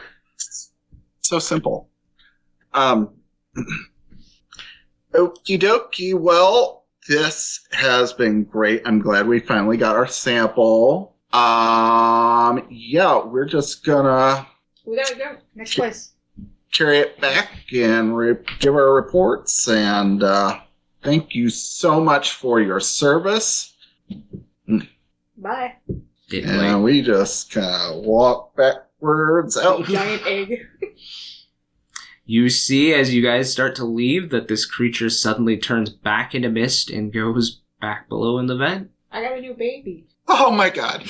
So simple. Okie dokie. Well, this has been great. I'm glad we finally got our sample. Yeah, we're just gonna We gotta go. Next place. carry it back and give our reports. And thank you so much for your service. Bye. And we just kind of walk backwards out. Giant egg. You see, as you guys start to leave, that this creature suddenly turns back into mist and goes back below in the vent. I got a new baby. Oh my god.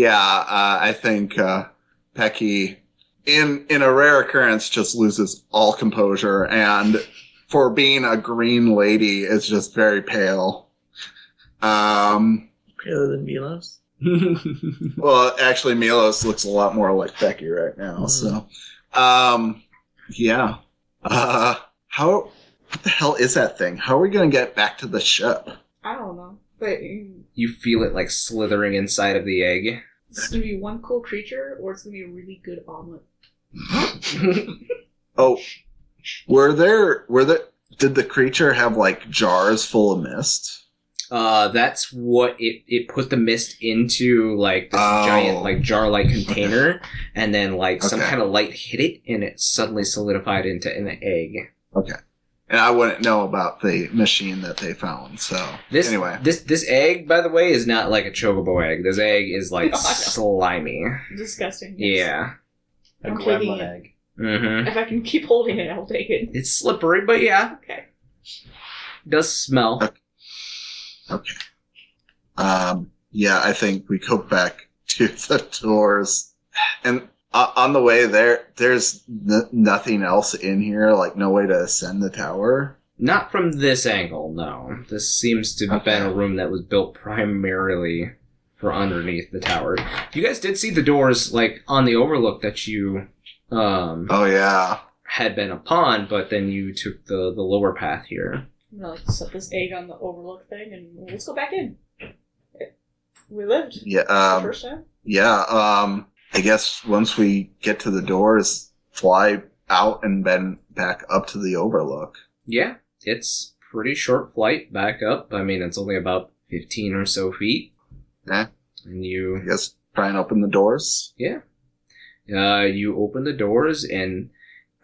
I think Becky, in a rare occurrence, just loses all composure, and for being a green lady, is just very pale. Paler than Milos. Well, actually, Milos looks a lot more like Becky right now. So, yeah. What the hell is that thing? How are we going to get back to the ship? I don't know. But You feel it like slithering inside of the egg. it's gonna be one cool creature, or it's gonna be a really good omelet. Oh, did the creature have like jars full of mist? That's what it put the mist into, like this giant like jar-like container, and then like some Okay. kind of light hit it, and it suddenly solidified into an egg. Okay. And I wouldn't know about the machine that they found, so anyway. This egg, by the way, is not like a chocobo egg. This egg is like No, I know. slimy. Disgusting. Yes. Yeah. A I'm taking gremlin it. egg. Mm-hmm. If I can keep holding it, I'll take it. It's slippery, but yeah, Okay. does smell. Yeah, I think we go back to the doors. And on the way there's nothing else in here, like no way to ascend the tower. Not from this angle, no. This seems to have been a room that was built primarily for underneath the tower. You guys did see the doors, like, on the overlook that you Oh, yeah. had been upon, but then you took the lower path here. I'm gonna like set this egg on the overlook thing, and let's go back in. We lived. Yeah. The first time. Yeah. I guess once we get to the doors, fly out and then back up to the overlook. Yeah, it's pretty short flight back up. I mean, it's only about 15 or so feet. Yeah. And you... I guess try and open the doors. Yeah. You open the doors, and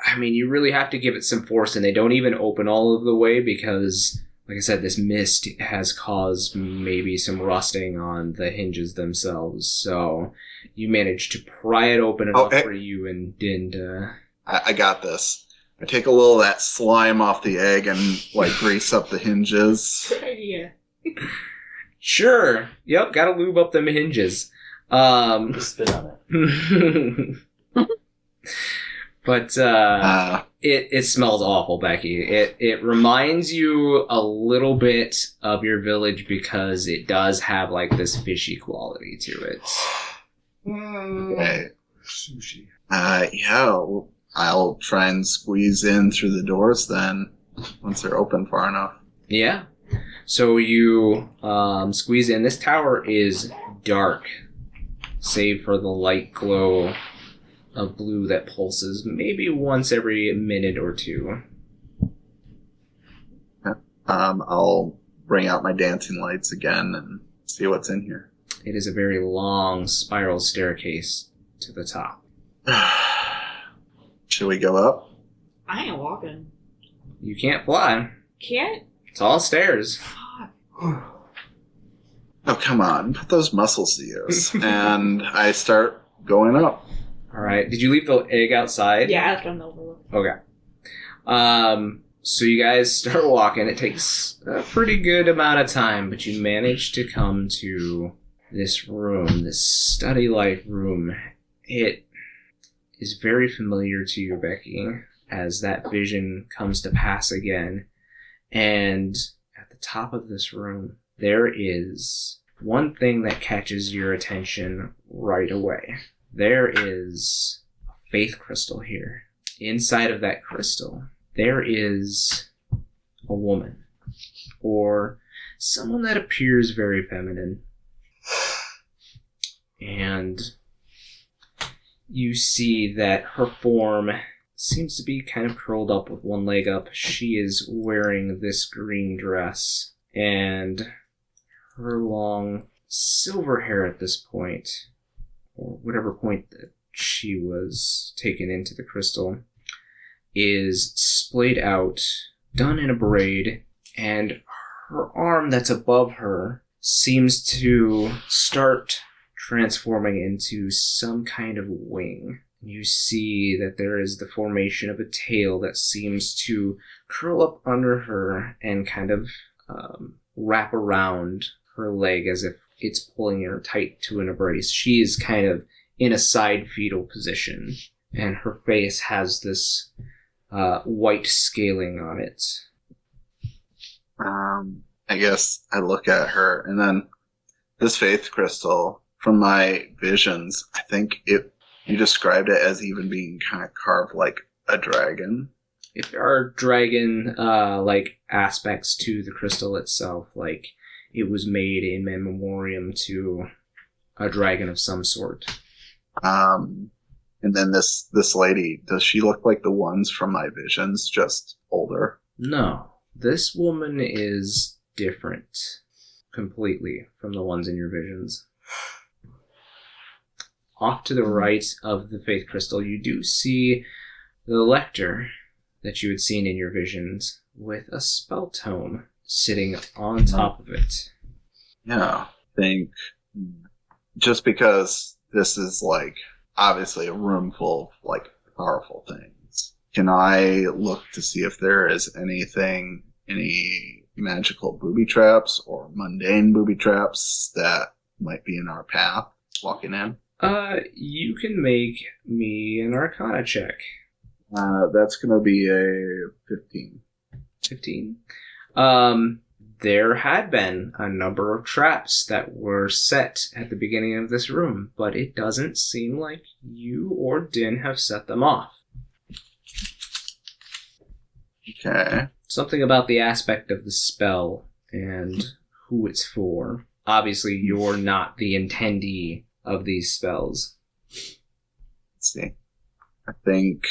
I mean, you really have to give it some force, and they don't even open all of the way because, like I said, this mist has caused maybe some rusting on the hinges themselves. So you managed to pry it open enough for you and didn't... I got this. I take a little of that slime off the egg and, like, grease up the hinges. Good idea. Sure. Yep, gotta lube up them hinges. Just spit on it. But it smells awful, Becky. It reminds you a little bit of your village because it does have like this fishy quality to it. Okay. Sushi. Yeah, well, I'll try and squeeze in through the doors then, once they're open far enough. Yeah. So you squeeze in. This tower is dark, save for the light glow of blue that pulses maybe once every minute or two. I'll bring out my dancing lights again and see what's in here. It is a very long spiral staircase to the top. Should we go up? I ain't walking. You can't fly. Can't? It's all stairs. Oh, come on. Put those muscles to use. And I start going up. All right. Did you leave the egg outside? Yeah, I left on the overlook. Okay. So you guys start walking. It takes a pretty good amount of time, but you manage to come to this room, this study-like room. It is very familiar to you, Becky, as that vision comes to pass again. And at the top of this room, there is one thing that catches your attention right away. There is a faith crystal here. Inside of that crystal, there is a woman, or someone that appears very feminine. And you see that her form seems to be kind of curled up with one leg up. She is wearing this green dress, and her long silver hair at this point, or whatever point that she was taken into the crystal, is splayed out, done in a braid, and her arm that's above her seems to start transforming into some kind of wing. You see that there is the formation of a tail that seems to curl up under her and kind of wrap around her leg as if it's pulling her tight to an embrace. She is kind of in a side fetal position, and her face has this white scaling on it. I guess I look at her, and then this faith crystal, from my visions, I think you described it as even being kind of carved like a dragon. If there are dragon like aspects to the crystal itself, like it was made in memoriam to a dragon of some sort. And then this lady, does she look like the ones from my visions, just older? No. This woman is different completely from the ones in your visions. Off to the right of the faith crystal, you do see the lector that you had seen in your visions with a spell tome sitting on top of it. Yeah, I think just because this is like obviously a room full of like powerful things, can I look to see if there is any magical booby traps or mundane booby traps that might be in our path walking in? You can make me an Arcana check. That's gonna be a 15. 15. There had been a number of traps that were set at the beginning of this room, but it doesn't seem like you or Din have set them off. Okay. something about the aspect of the spell and who it's for. Obviously, you're not the intendee of these spells. Let's see. I think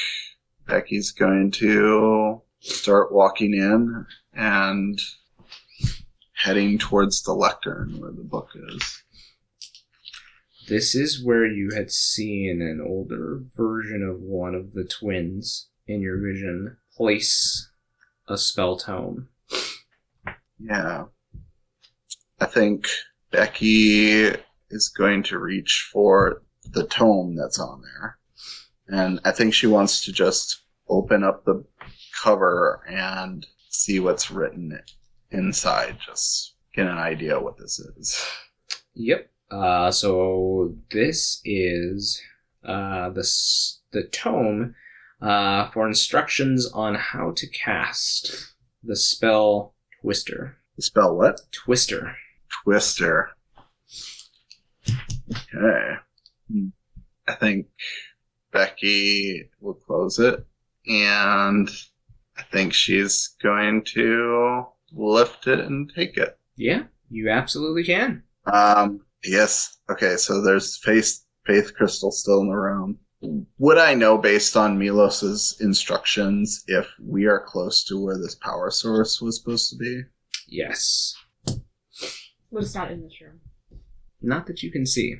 Becky's going to start walking in and heading towards the lectern where the book is. This is where you had seen an older version of one of the twins in your vision place a spell tome. Yeah. I think Becky is going to reach for the tome that's on there. And I think she wants to just open up the cover and see what's written inside. Just get an idea what this is. Yep. So this is the tome for instructions on how to cast the spell Twister. The spell what? Twister. Twister. Okay. I think Becky will close it, and I think she's going to lift it and take it. Yeah, you absolutely can. Yes. Okay, so there's faith crystal still in the room. Would I know based on Milos's instructions if we are close to where this power source was supposed to be? Yes. But it's not in this room. Not that you can see.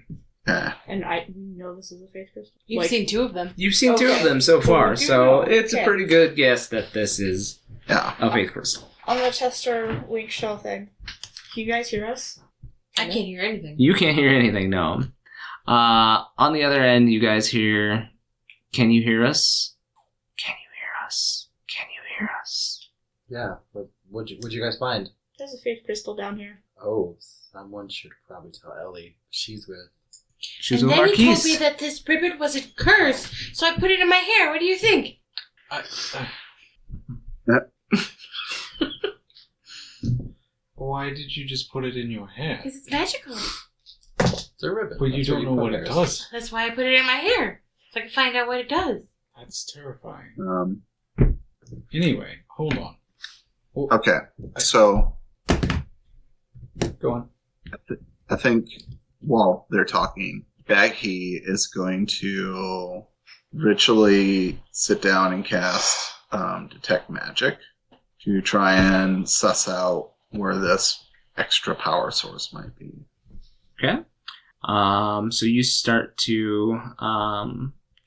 Okay. And I know this is a faith crystal. You've seen two of them. You've seen two of Okay. them so far, So we do so know. it's a Okay. pretty good guess that this is Yeah. a faith crystal. I'm gonna test our link shell thing. Can you guys hear us? I can't hear anything. You can't hear anything, no. On the other end, you guys hear, can you hear us? Can you hear us? Can you hear us? Yeah, but what'd you guys find? There's a faith crystal down here. Oh, someone should probably tell Ellie. She's with. She's And with then he told Marquies. me that this ribbon was a curse, so I put it in my hair. What do you think? Why did you just put it in your hair? Because it's magical. It's a ribbon. But you That's where don't know what put it hers. does. That's why I put it in my hair. So I can find out what it does. That's terrifying. Anyway, hold on. Okay. So Go on. I think while they're talking, Becky is going to ritually sit down and cast Detect Magic to try and suss out where this extra power source might be. Okay. So you start to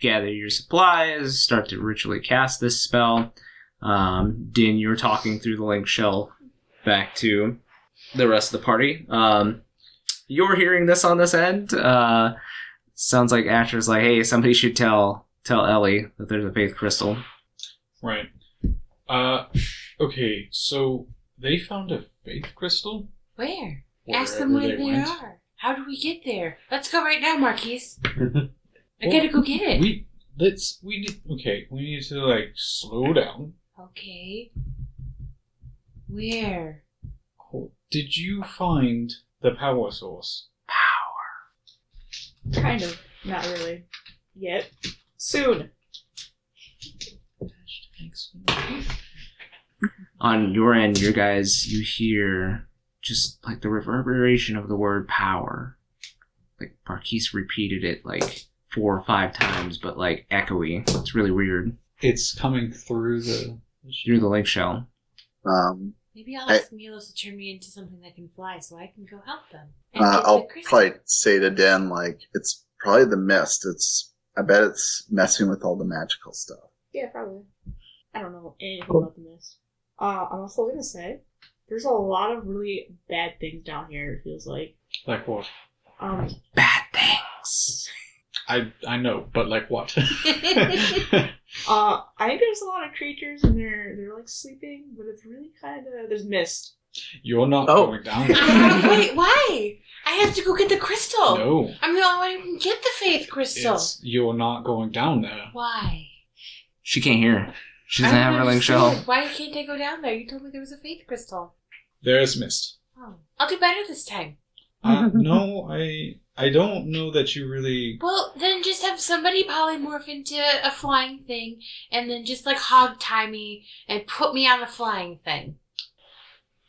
gather your supplies, start to ritually cast this spell. Din, you were talking through the link shell back to the rest of the party. You're hearing this on this end. Sounds like Asher's like, hey, somebody should tell Ellie that there's a faith crystal. Right. Okay, so they found a faith crystal? Where? Ask them Wherever where they went. are. How do we get there? Let's go right now, Marquies. I gotta go get it. We need to slow down. Okay. Where? Did you find the power source? Kind of. Not really. Yet. Soon. On your end, you hear just like the reverberation of the word power. Like Marquise repeated it like 4 or 5 times, but like echoey. It's really weird. It's coming through the link shell. Maybe I'll ask Milos to turn me into something that can fly so I can go help them. And get the I'll crystal. probably say to Den, it's probably the mist. I bet it's messing with all the magical stuff. Yeah, probably. I don't know anything about the mist. I'm also gonna say, there's a lot of really bad things down here, it feels like. Like what? Bad things. I know, but like what? I think there's a lot of creatures and they're like sleeping, but it's really kind of, there's mist. You're not Oh. going down there. Wait, why? I have to go get the crystal. No. I'm the only one who can get the faith crystal. You're not going down there. Why? She can't hear. She I doesn't don't have her link understand. shell. Why can't I go down there? You told me there was a faith crystal. There's mist. Oh, I'll do better this time. No, I don't know that you really... Well, then just have somebody polymorph into a flying thing, and then just like hog tie me and put me on the flying thing.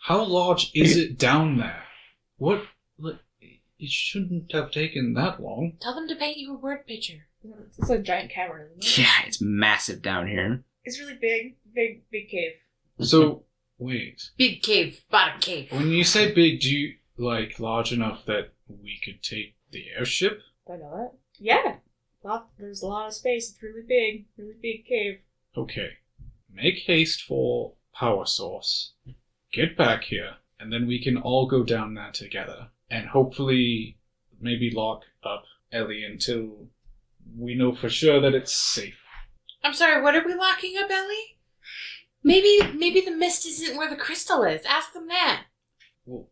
How large is it down there? What? It shouldn't have taken that long. Tell them to paint you a word picture. It's a giant cavern, isn't it? Yeah, it's massive down here. It's really big. Big cave. So, wait. Big cave, bottom cave. When you say big, do you, like, large enough that we could take the airship? Do I know that? Yeah. There's a lot of space. It's really big cave. Okay. Make haste for power source. Get back here, and then we can all go down there together. And hopefully, maybe lock up Ellie until we know for sure that it's safe. I'm sorry, what are we locking up, Ellie? Maybe the mist isn't where the crystal is. Ask them that. Well,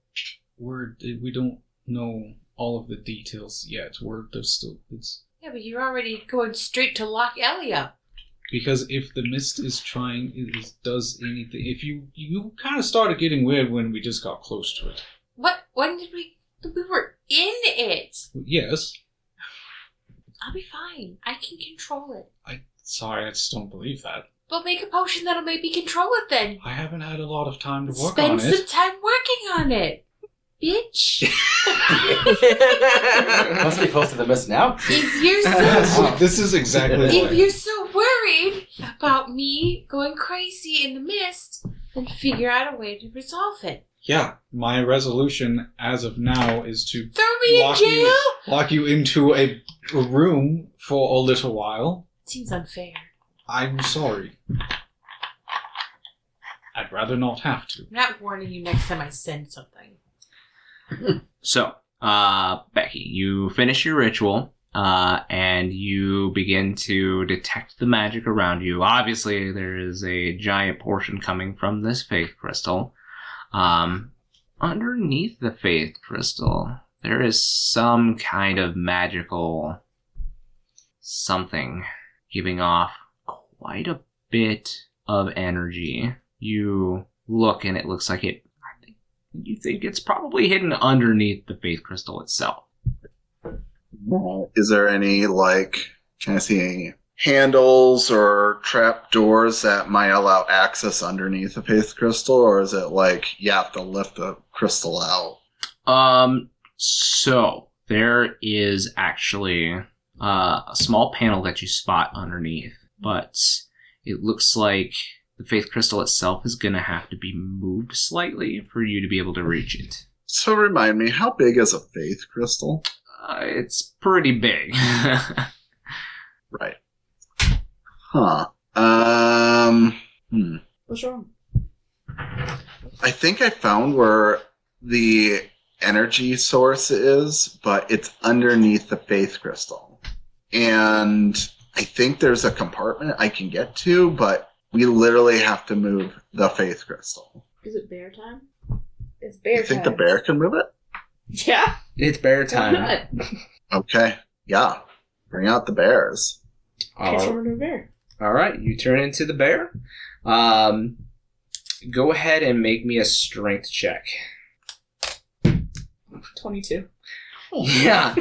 we don't know all of the details yet. Yeah, but you're already going straight to lock Ellie up. Because if the mist does anything, if you kind of started getting weird when we just got close to it. What? When did we were in it? Yes. I'll be fine. I can control it. Sorry, I just don't believe that. Well, make a potion that'll make me control it then. I haven't had a lot of time to work on Spend it. some time working on it, bitch. Must be close to the mist now. If you're so This is exactly If why. you're so worried about me going crazy in the mist, then figure out a way to resolve it. Yeah, my resolution as of now is to Throw me in jail? lock you into a room for a little while. Seems unfair. I'm sorry. I'd rather not have to. I'm not warning you next time I send something. So, Becky, you finish your ritual, and you begin to detect the magic around you. Obviously, there is a giant portion coming from this faith crystal. Underneath the faith crystal, there is some kind of magical something giving off quite a bit of energy. You look and it looks like you think it's probably hidden underneath the faith crystal itself. Is there any, can I see any handles or trap doors that might allow access underneath the faith crystal, or is it you have to lift the crystal out? So there is actually a small panel that you spot underneath, but it looks like the faith crystal itself is going to have to be moved slightly for you to be able to reach it. So remind me, how big is a faith crystal? It's pretty big. Right. Huh. What's wrong? I think I found where the energy source is, but it's underneath the faith crystal. And I think there's a compartment I can get to, but we literally have to move the faith crystal. Is it bear time? It's bear time. You think the bear can move it? Yeah. It's bear Why time. not? Okay. Yeah. Bring out the bears. Transform into a bear. All right, you turn into the bear. Go ahead and make me a strength check. 22. Yeah.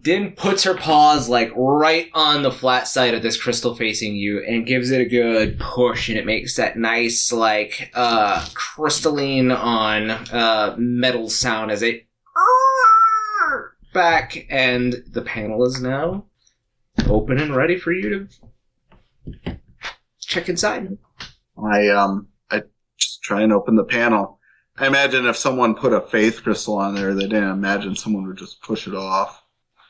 Din puts her paws right on the flat side of this crystal facing you and gives it a good push, and it makes that nice crystalline on metal sound as it back, and the panel is now open and ready for you to check inside. I just try and open the panel. I imagine if someone put a faith crystal on there, they didn't imagine someone would just push it off.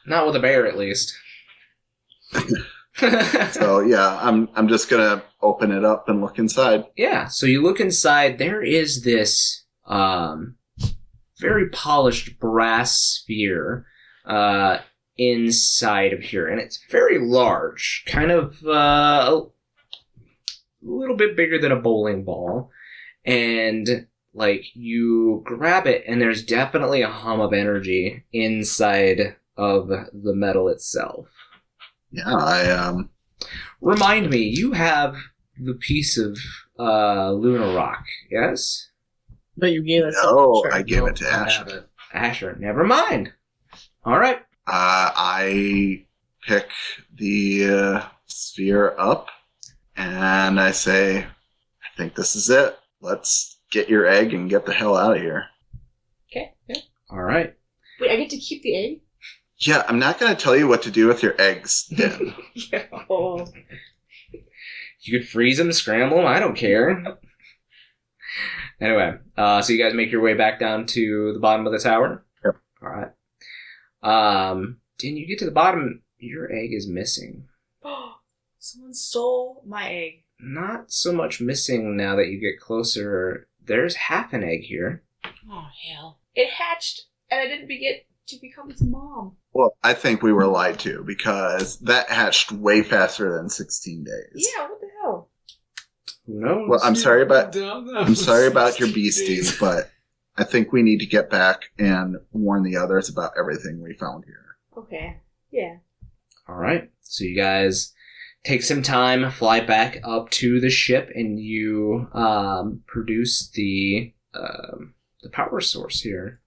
Not with a bear, at least. So yeah, I'm just gonna open it up and look inside. Yeah, so you look inside. There is this very polished brass sphere inside of here, and it's very large, kind of a little bit bigger than a bowling ball. And you grab it, and there's definitely a hum of energy inside of the metal itself. Yeah, Remind me, you have the piece of Luna Rock, yes? But you gave it. No, I gave it to I Ash. have it. Asher, never mind. All right. I pick the sphere up and I say, I think this is it. Let's get your egg and get the hell out of here. Okay. Yeah. All right. Wait, I get to keep the egg? Yeah, I'm not going to tell you what to do with your eggs, Din. Yeah. Oh. You could freeze them, scramble them. I don't care. Anyway, so you guys make your way back down to the bottom of the tower? Yep. All right. Din, you get to the bottom, your egg is missing. Someone stole my egg. Not so much missing now that you get closer. There's half an egg here. Oh, hell. It hatched, and I didn't get to become its mom. Well, I think we were lied to because that hatched way faster than 16 days. Yeah, what the hell? Who knows? Well, I'm sorry about your beasties, but I think we need to get back and warn the others about everything we found here. Okay. Yeah. All right. So you guys take some time, fly back up to the ship, and you produce the power source here.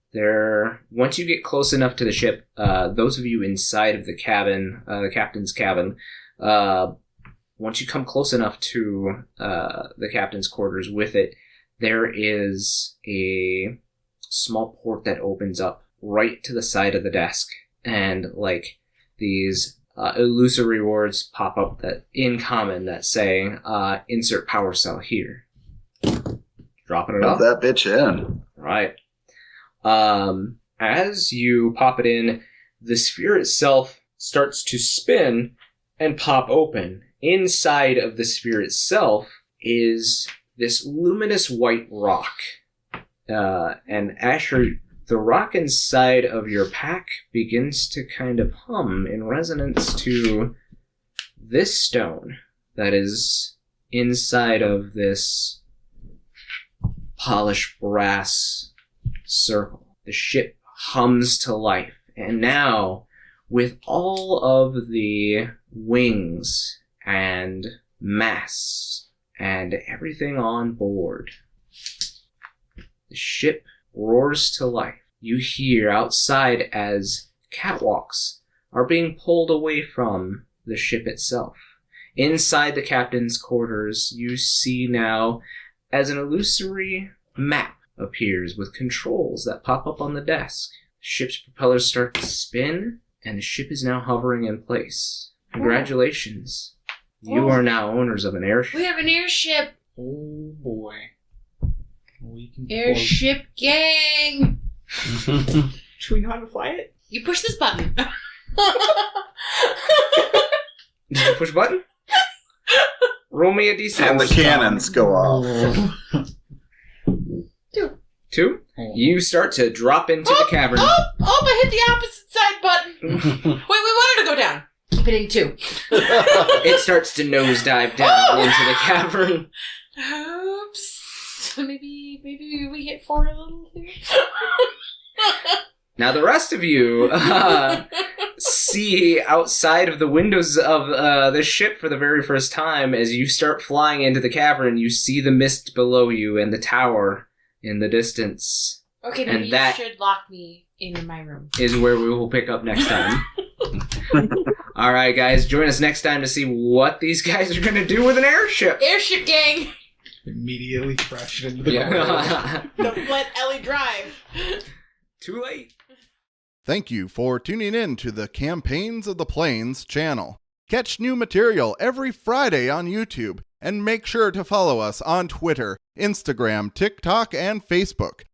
Once you get close enough to the ship, those of you inside of the cabin, the captain's cabin, once you come close enough to the captain's quarters with it, there is a small port that opens up right to the side of the desk, and like these illusory words pop up that in common that say insert power cell here. Dropping it off. Put that bitch in. Right. As you pop it in, the sphere itself starts to spin and pop open. Inside of the sphere itself is this luminous white rock. And Asher, the rock inside of your pack begins to kind of hum in resonance to this stone that is inside of this polished brass circle. The ship hums to life, and now, with all of the wings and masts and everything on board, the ship roars to life. You hear outside as catwalks are being pulled away from the ship itself. Inside the captain's quarters, you see now as an illusory map appears with controls that pop up on the desk. The ship's propellers start to spin, and the ship is now hovering in place. Congratulations. You are now owners of an airship. We have an airship. Oh boy. We can Airship gang. Do we know how to fly it? You push this button. Did you push a button? Roll me a d6. And the cannons go off. 2? You start to drop into the cavern. I hit the opposite side button. Wait, we wanted to go down. I'm hitting 2. It starts to nosedive down into the cavern. Oops. Maybe we hit 4 a little too. Now the rest of you see outside of the windows of the ship for the very first time. As you start flying into the cavern, you see the mist below you and the tower in the distance. Okay, and maybe that you should lock me in my room. is where we will pick up next time. All right, guys, join us next time to see what these guys are going to do with an airship. Airship gang! immediately crash into the Yeah. Don't let Ellie drive. Too late. Thank you for tuning in to the Campaigns of the Plains channel. Catch new material every Friday on YouTube, and make sure to follow us on Twitter, Instagram, TikTok, and Facebook.